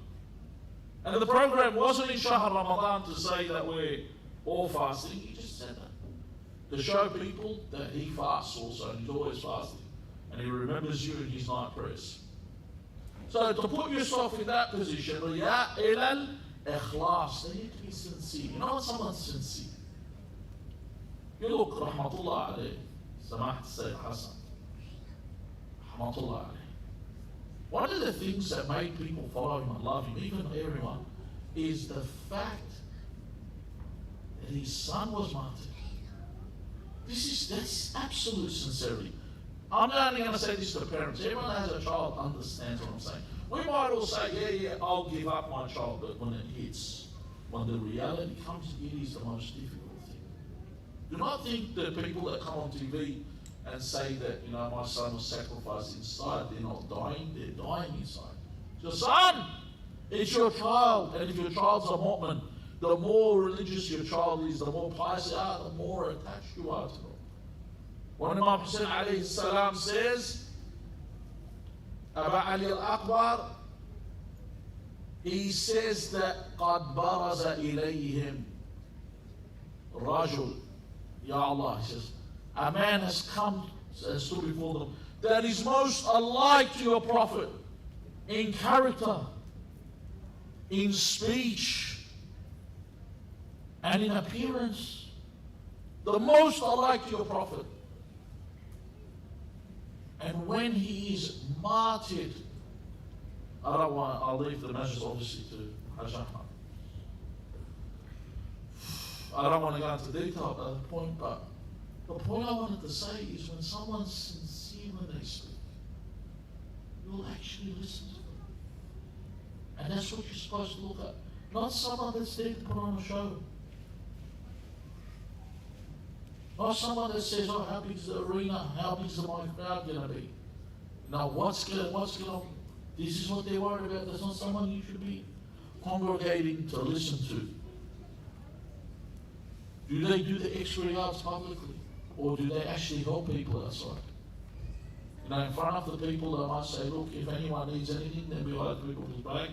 And the program wasn't in Shahr Ramadan to say that we're all fasting. He just said that. To show people that he fasts also, and he's always fasting. And he remembers you in his night prayers. So to put yourself in that position, ya ilal ikhlas, they need to be sincere. You know when someone's sincere? You look, rahmatullah alayh, Samahat Sayyid Hassan, rahmatullah alayh. One of the things that made people follow him and love him, even everyone, is the fact that his son was martyred. That's absolute sincerity. I'm not only going to say this to parents. Everyone who has a child understands what I'm saying. We might all say, yeah, I'll give up my child, but when it hits, when the reality comes, it is the most difficult thing. Do not think that people that come on TV and say that, you know, my son was sacrificed inside, they're not dying, they're dying inside. It's your son! It's your child. And if your child's a mu'min, the more religious your child is, the more pious they are, the more attached you are to them. When Imam Hussein alayhi salam says, Aba Ali al-Akbar, he says that قَدْ بَرَزَ إِلَيْهِمْ رَجُلٌ Ya Allah, he says, a man has come and stood before them that is most alike to your Prophet in character, in speech, and in appearance. The most alike to your Prophet. And when he is martyred, I'll leave the Majlis obviously to Hajj Ahmad. I don't want to go into detail at the point, but the point I wanted to say is when someone's sincere when they speak, you'll actually listen to them. And that's what you're supposed to look at. Not someone that's there to put on a show. Not someone that says, oh, how big is the arena? How big is my crowd going to be? Now, what's going on? This is what they're worried about. That's not someone you should be congregating to listen to. Do they do the extra yards publicly? Or do they actually help people outside? You know, in front of the people, they might say, look, if anyone needs anything, then we'll have people to bag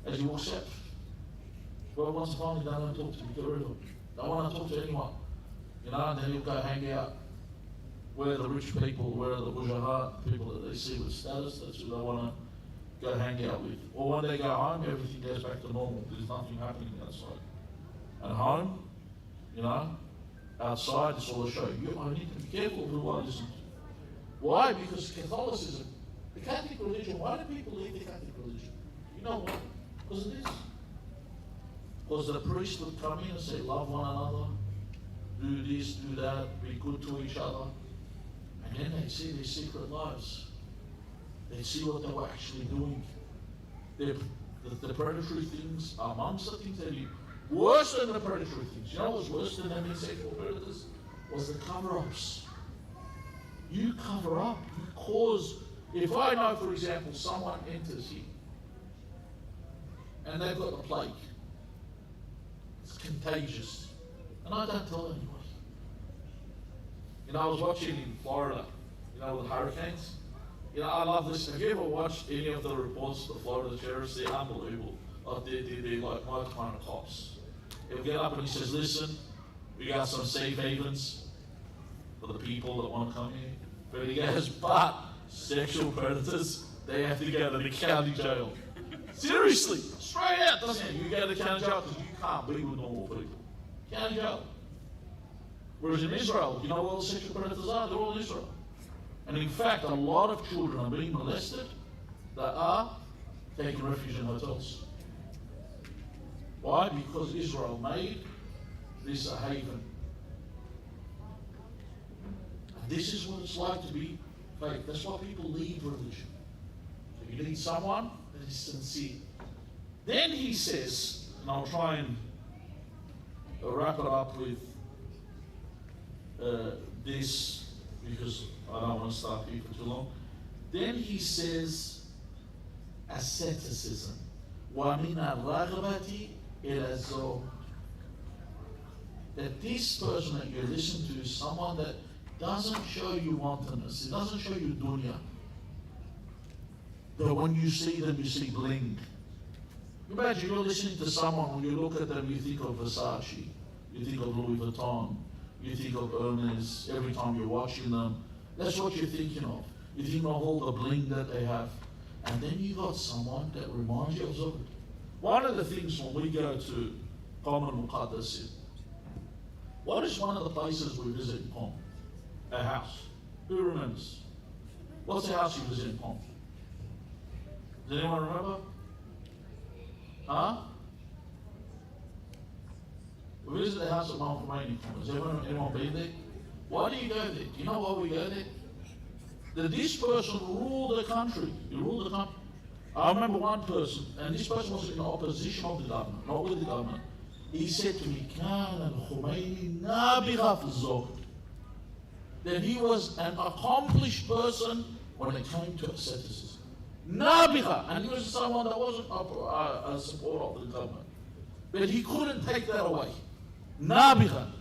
as he walks out. Well, once upon a time, they don't talk to me, get rid of them. They don't want to talk to anyone. You know, and then he'll go hang out where the rich people, where the bourgeois people that they see with status, that's who they want to go hang out with. Or when they go home, everything goes back to normal. There's nothing happening outside. At home, you know, outside it's all a show. I need to be careful who I listen to. Why? Because Catholicism, the Catholic religion, why do people leave the Catholic religion? You know what? Because of this. Because the priest would come in and say, love one another, do this, do that, be good to each other. And then they see their secret lives. They see what they were actually doing. The predatory things, amongst the things they do, worse than the predatory things. You know what's worse than them being sexual predators? Was the cover-ups. You cover up, you cause. If I know, for example, someone enters here and they've got the plague, it's contagious, and I don't tell anyone. You know, I was watching in Florida, you know, with hurricanes. You know, I love this. Have you ever watched any of the reports of the Florida sheriffs? They're unbelievable. Like they're like my kind of cops. He'll get up and he says, listen, we got some safe havens for the people that want to come here. But he goes, but sexual predators, they have to go to the county jail. Seriously, straight out, doesn't it? You go to county jail because you can't be with normal people. County jail. Whereas in Israel, you know where all the sexual predators are? They're all in Israel. And in fact, a lot of children are being molested that are taking refuge in hotels. Why? Because Israel made this a haven. And this is what it's like to be faith. That's why people leave religion. So you need someone that is sincere. Then he says, and I'll try and wrap it up with this, because I don't want to start here for too long. Then he says, asceticism. وَمِنَ الرَّغْبَةِ إِلَى الزُّهْدِ. That this person that you listen to is someone that doesn't show you wantonness. It doesn't show you dunya. That when you see them, you see bling. Imagine you're listening to someone, when you look at them, you think of Versace, you think of Louis Vuitton, you think of Hermes every time you're watching them. That's what you're thinking of. You think of all the bling that they have. And then you got someone that reminds you of Zuhud. One of the things when we go to Qom al-Muqaddas, what is one of the places we visit in Qom? A house. Who remembers? What's the house you visit in Qom? Does anyone remember? Huh? We visit the house of Imam Khomeini in Qom. Has anyone been there? Why do you go there? Do you know why we go there? That this person ruled the country. He ruled the country. I remember one person, and this person was in opposition of the government, not with the government. He said to me, كان الخميني نابغة في الزهد. That he was an accomplished person when it came to asceticism. Nabigha, and he was someone that wasn't a supporter of the government. But he couldn't take that away. Nabigha.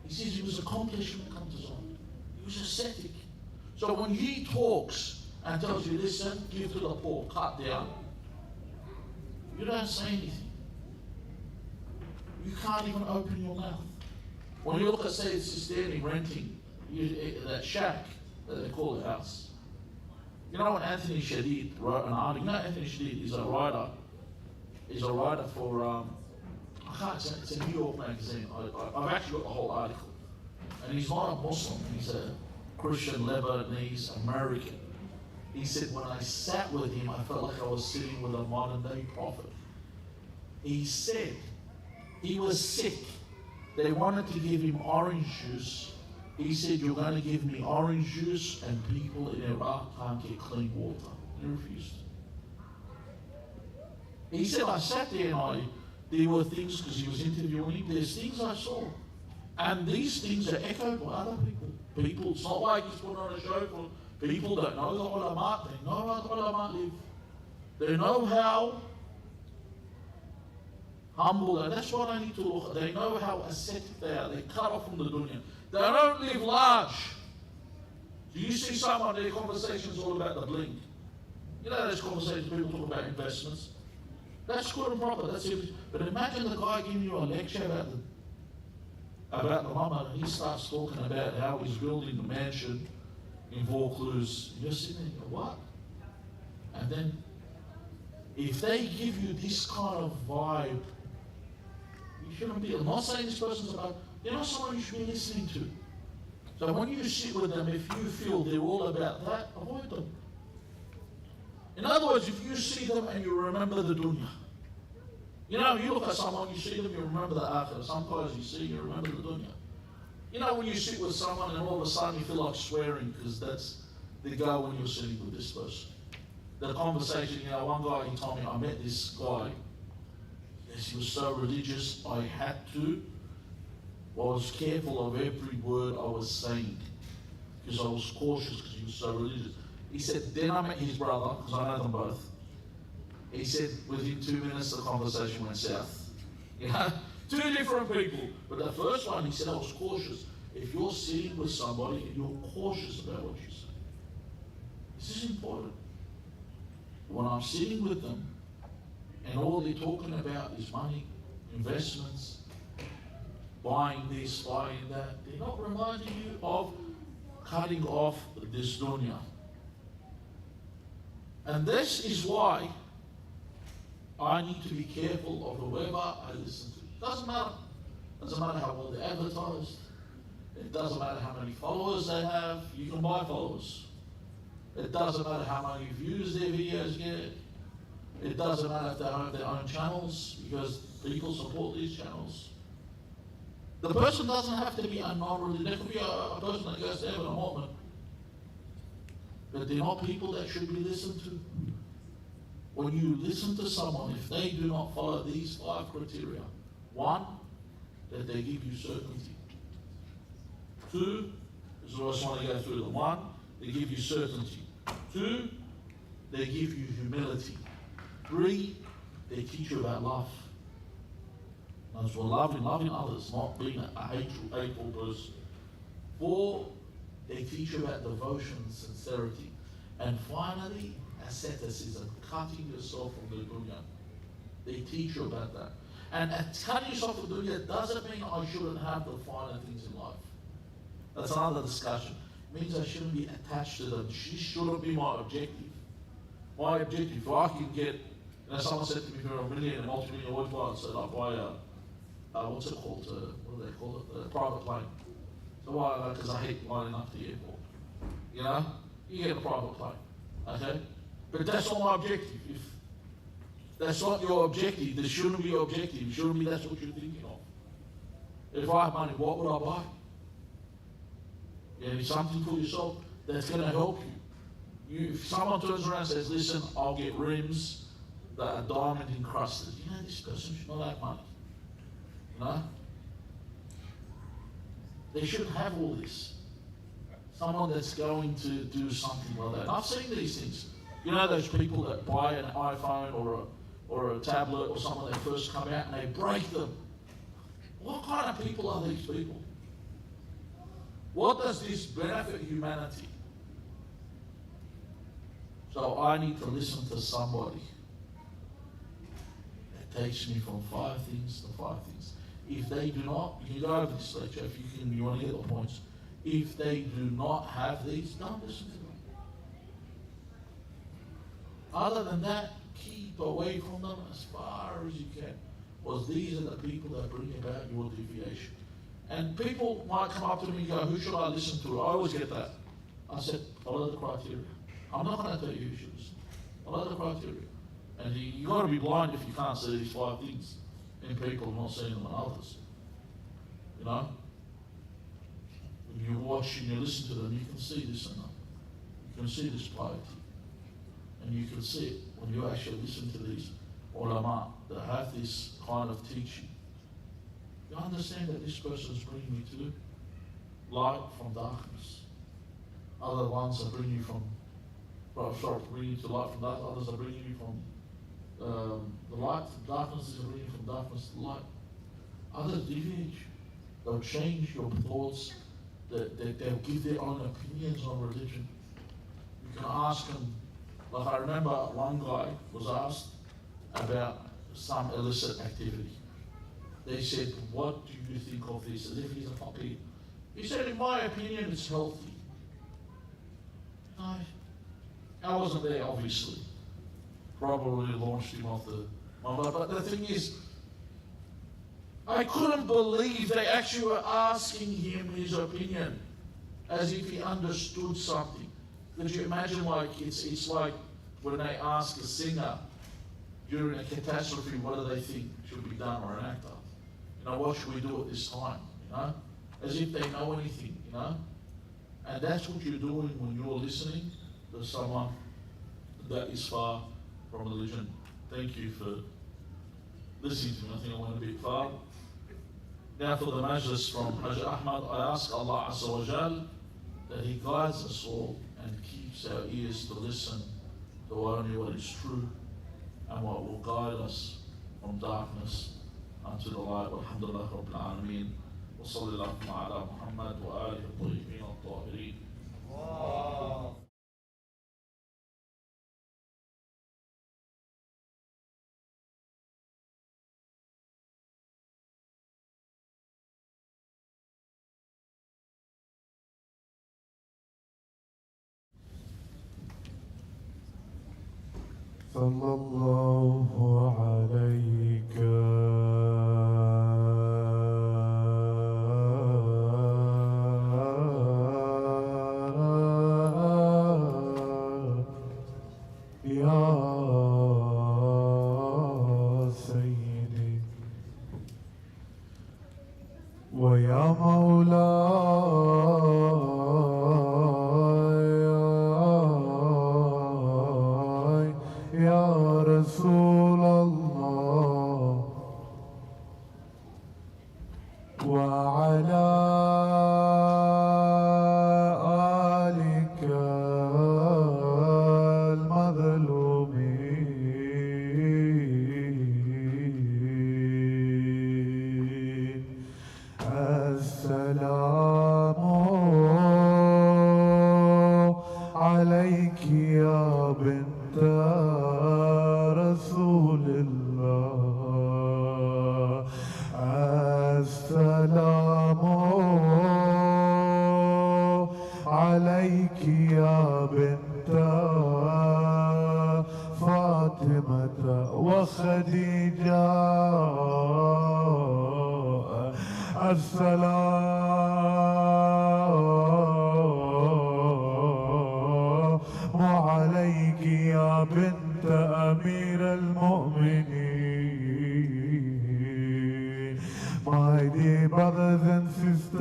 He says he was accomplished when it comes to Zuhd. He was ascetic. So when he talks and tells you, listen, give to the poor, cut down, you don't say anything. You can't even open your mouth. When you look at Sayyid Sistani renting that shack that they call a house, you know when Anthony Shadid wrote an article, you know Anthony Shadid is a writer. He's a writer for, it's a New York magazine. I've actually got the whole article. And he's not a Muslim, he's a Christian, Lebanese, American. He said, when I sat with him, I felt like I was sitting with a modern day prophet. He said, he was sick. They wanted to give him orange juice. He said, you're going to give me orange juice and people in Iraq can't get clean water. He refused. He said, I sat there and there were things, because he was interviewing him, there's things I saw. And these things are echoed by other people. People, it's not like he's put on a show for people that know the ulama. They know how the ulama live. They know how humble, and that's what I need to look at. They know how ascetic they are. They cut off from the dunya. They don't live large. Do you see someone, their conversations all about the bling? You know those conversations people talk about investments? That's good and proper, that's it. But imagine the guy giving you a lecture about the mama, and he starts talking about how he's building a mansion in Vaucluse. You're sitting there, you go, what? And then, if they give you this kind of vibe, you shouldn't be. I'm not saying this person's about, they're not someone you should be listening to. So when you sit with them, if you feel they're all about that, avoid them. In other words, if you see them and you remember the dunya, you know, you look at someone, you see them, you remember the akhirah. Some guys you see, you remember the dunya. You know, when you sit with someone and all of a sudden you feel like swearing because that's the go when you're sitting with this person. The conversation, you know, one guy, he told me, I met this guy. Yes, he was so religious, I had to. I was careful of every word I was saying because I was cautious because he was so religious. He said, then I met his brother, because I know them both. He said, within 2 minutes, the conversation went south. You know, two different people. But the first one, he said, I was cautious. If you're sitting with somebody and you're cautious about what you say, this is important. When I'm sitting with them, and all they're talking about is money, investments, buying this, buying that, they're not reminding you of cutting off this dunya. And this is why I need to be careful of whoever I listen to. Doesn't matter. Doesn't matter how well they're advertised. It doesn't matter how many followers they have. You can buy followers. It doesn't matter how many views their videos get. It doesn't matter if they have their own channels, because people support these channels. The person doesn't have to be a non-religious. There could be a person that goes to heaven, a Mormon. But they're not people that should be listened to. When you listen to someone, if they do not follow these 5 criteria: 1, that they give you certainty. 2, this is what I just want to go through them. 1, they give you certainty. 2, they give you humility. 3, they teach you about love. That's what loving others, not being a hateful person. 4, they teach you about devotion and sincerity. And finally, asceticism, cutting yourself from the dunya. They teach you about that. And cutting yourself from the dunya doesn't mean I shouldn't have the finer things in life. That's another discussion. It means I shouldn't be attached to them. She shouldn't be my objective. My objective, if I can get, someone said to me for $1 million and multi-million worldwide, so I buy what's it called? What do they call it? A private plane. So why? Because I hate lining up to the airport. You know? You get a private plane. Okay? But that's not my objective. If that's not your objective, this shouldn't be your objective. It shouldn't be that's what you're thinking of. If I have money, what would I buy? Yeah, something for yourself that's going to help you. If someone turns around and says, listen, I'll get rims that are diamond encrusted, you know, this person should not have money. You know? They shouldn't have all this. Someone that's going to do something like that. And I've seen these things. You know those people that buy an iPhone or a tablet or something, they first come out and they break them. What kind of people are these people? What does this benefit humanity? So I need to listen to somebody that takes me from 5 things to 5 things. If they do not, you can go over this lecture if you want to get the points. If they do not have these, don't listen to them. Other than that, keep away from them as far as you can. Because these are the people that bring about your deviation. And people might come up to me and go, who should I listen to? I always get that. I said, follow the criteria. I'm not going to tell you who should listen. Follow the criteria. And you've got to be blind if you can't see these 5 things in people and not seeing them in others. You know? When you watch and you listen to them, you can see this in them. You can see this piety. And you can see it when you actually listen to these ulama that have this kind of teaching. You understand that this person is bringing you to light from darkness. Other ones are bringing you from, bringing you to light from darkness. Others are bringing you from the light to darkness. Is bringing you from darkness to light. Others deviate. They'll change your thoughts. They'll give their own opinions on religion. You can ask them. Like I remember one guy was asked about some illicit activity. They said, what do you think of this? As if he's a faqih. He said, in my opinion, it's healthy. I wasn't there, obviously. Probably launched him off the... But the thing is, I couldn't believe they actually were asking him his opinion as if he understood something. Could you imagine, like, it's like when they ask a singer during a catastrophe, what do they think should be done, or an actor? You know, what should we do at this time? You know? As if they know anything, you know? And that's what you're doing when you're listening to someone that is far from religion. Thank you for listening to me. I think I went a bit far. Now for the Majlis from Hajj Ahmad, I ask Allah Azza wa Jal that He guides us all and keeps our ears to listen to only what is true and what will guide us from darkness unto the light. Alhamdulillah Rabbil Alameen. Wa sallallahu ala Muhammad wa alihi al-tayyibin al-tahirin. صلى الله عليه يا مولاي يا رسول الله وعلى آلك المظلومين السلام عليك يا بنت رسول الله السلام عليك يا بنت فاطمة وخديجة السلام عليك يا بنت أمير المؤمنين. My dear brothers and sisters,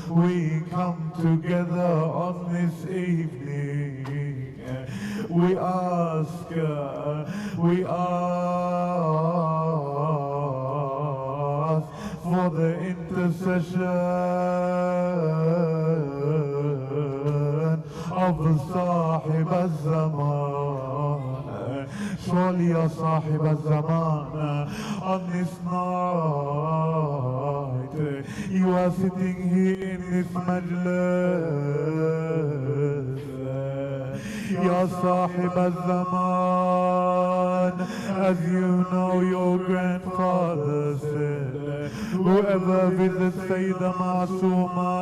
we come together on this evening. We ask for the intercession of Sahib al-Zaman. Surely, Ya Sahib al-Zaman, on this night, you are sitting here in this Majlis. Ya Sahib al-Zaman, as you know, your grandfather said, whoever visits Sayyeda Masouma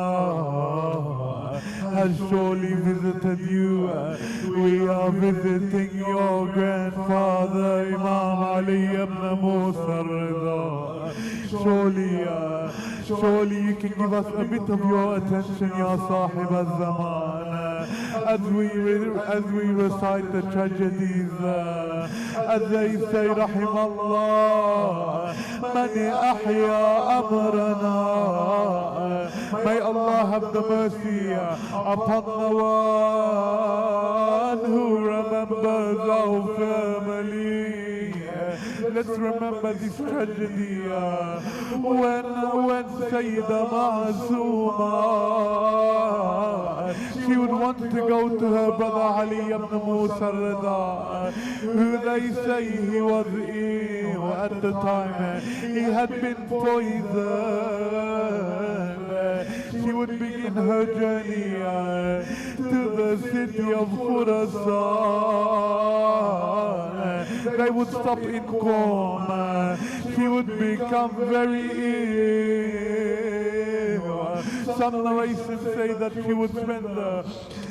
has surely visited you. We are visiting your grandfather, Imam Ali ibn Musa Rida. Surely you can give us a bit of your attention, Ya Sahib al-Zaman, as we recite the tragedies, as they say, Rahimallah, Mani Ahya Amrana. May Allah have the mercy upon the one who remembers our family. Let's remember this tragedy when Sayyeda Masouma, she would want to go to her brother Ali ibn Musa Rida, who they say he was ill at the time. He had been poisoned. She would begin her journey to the city of Khurasan. They would stop in Qom. She would become very ill. Some narrations say that she would spend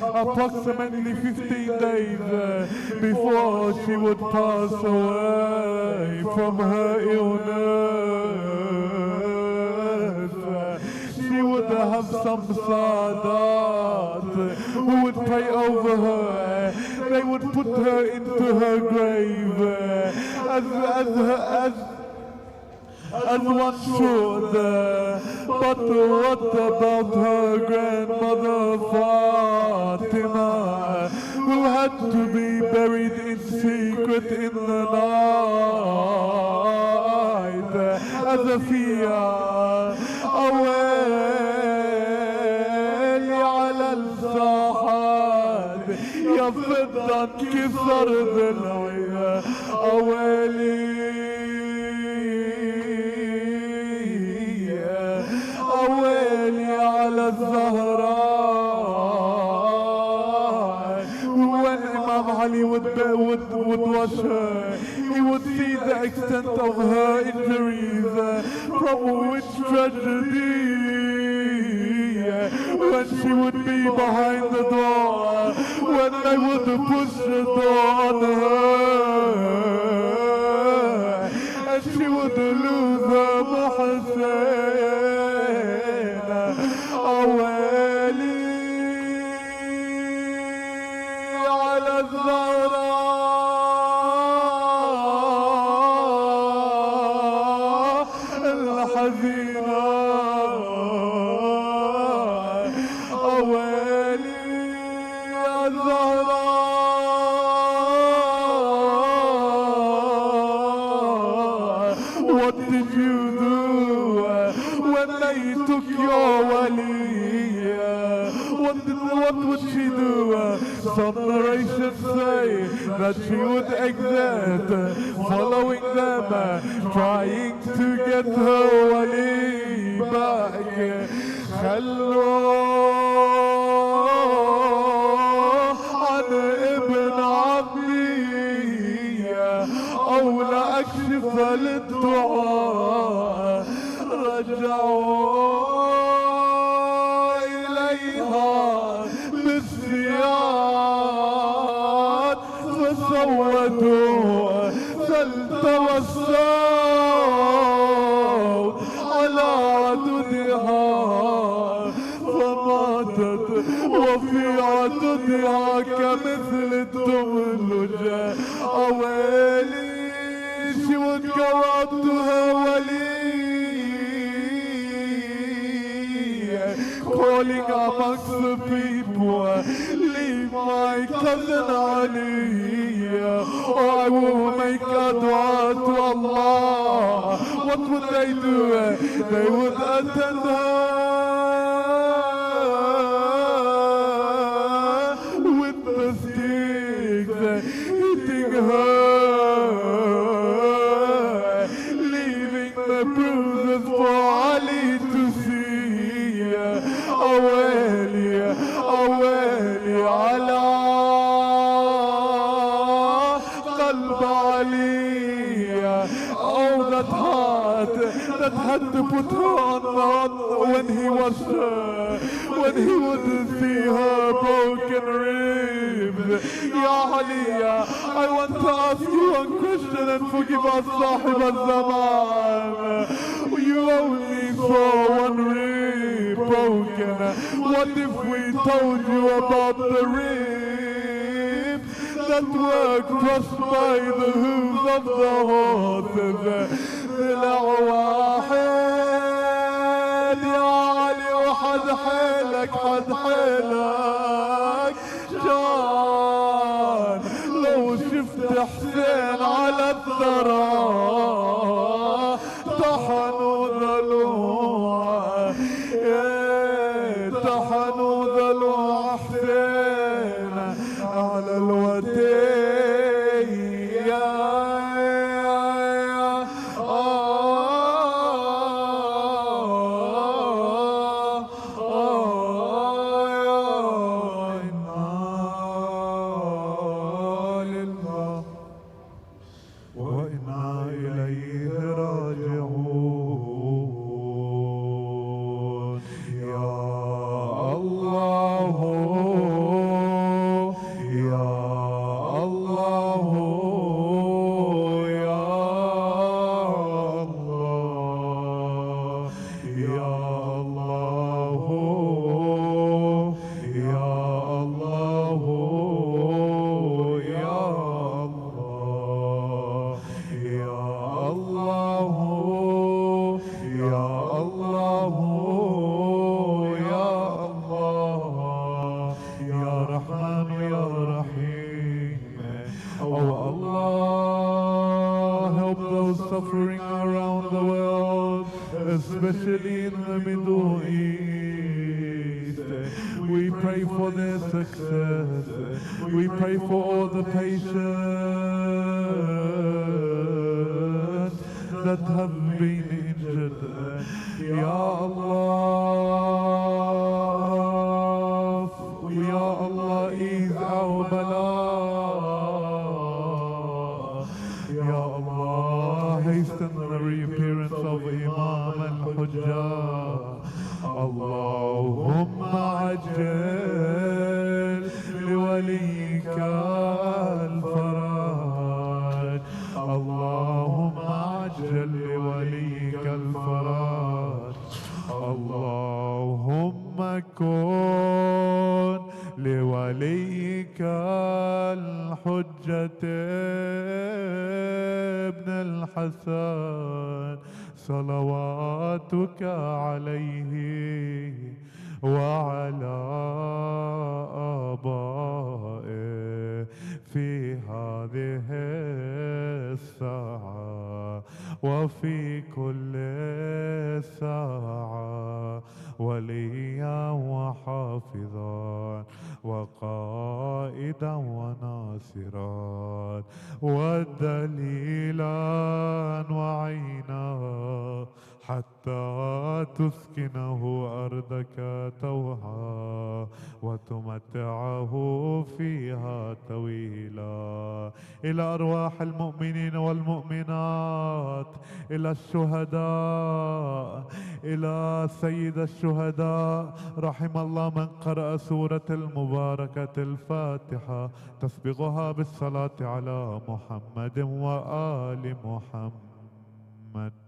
approximately 15 days before she would pass away from her illness. She would have some Sadat who would pray over her. They would put her into her grave as one should. But what about her grandmother Fatima, who had to be buried in secret in the night as a fear? أويلي على الساحات يفضل كسر ضلعي. أويلي على الزهراء. When Imam Ali would wash her, he would see the extent of her injuries, from which tragedy, when she would be behind the door, when they would push the door on her, and she would lose her محسن. أويلي على الزهراء what did you do when they took your wali? What would she do? Some narrations say that she would exit, following them, trying to get her wali back. خلوه عن ابن عمي أو لأكشف للدعاء. رجعوا إليها بالسياد فسودوا فالتوى الصوت على عددها فماتت وفي عددها كمثل الدملجة. أويلي she would go out to her wali, calling amongst the people, leave my cousin Ali, or I will make a dua to Allah. What would they do? They would attend her with the sticks, hitting her, leaving the bruises for Ali to see. Awali, awali ala qalb Ali. Oh, that heart that had to put her on when he would see her broken ribs. Ya Ali, I want to ask you one question and forgive us, Sahib al-Zaman. You only saw one rib broken. What if we told you about the ribs that were crossed by the hooves of the horses? ضلع واحد يا علي وحد حيلك حد حيلك كان لو شفت حسين على الثرى طحنوا ضلوع طحنوا ضلوع حسين على الودية. Suffering around the world, especially in the Middle East. We pray for their success. We pray for all the patients that have been injured. Ya Allah, Ya Allah, ease our bala. Ya Allah, hasten the reappearance of Imam al-Hujjah. Allahumma ajjal liwalika al-faraj. Allahumma ajjal liwalika al-faraj. Allahumma kun لوليك الحجة ابن الحسن صلواتك عليه وعلى آبائه في هذه الساعة وفي كل ساعة وليا وحافظا وقائدا وناصرا ودليلا وعينا حتى تسكنه أرضك توعا وتمتعه فيها طويلا. إلى أرواح المؤمنين والمؤمنات، إلى الشهداء، إلى سيد الشهداء، رحم الله من قرأ سورة المباركة الفاتحة تسبغها بالصلاة على محمد وآل محمد.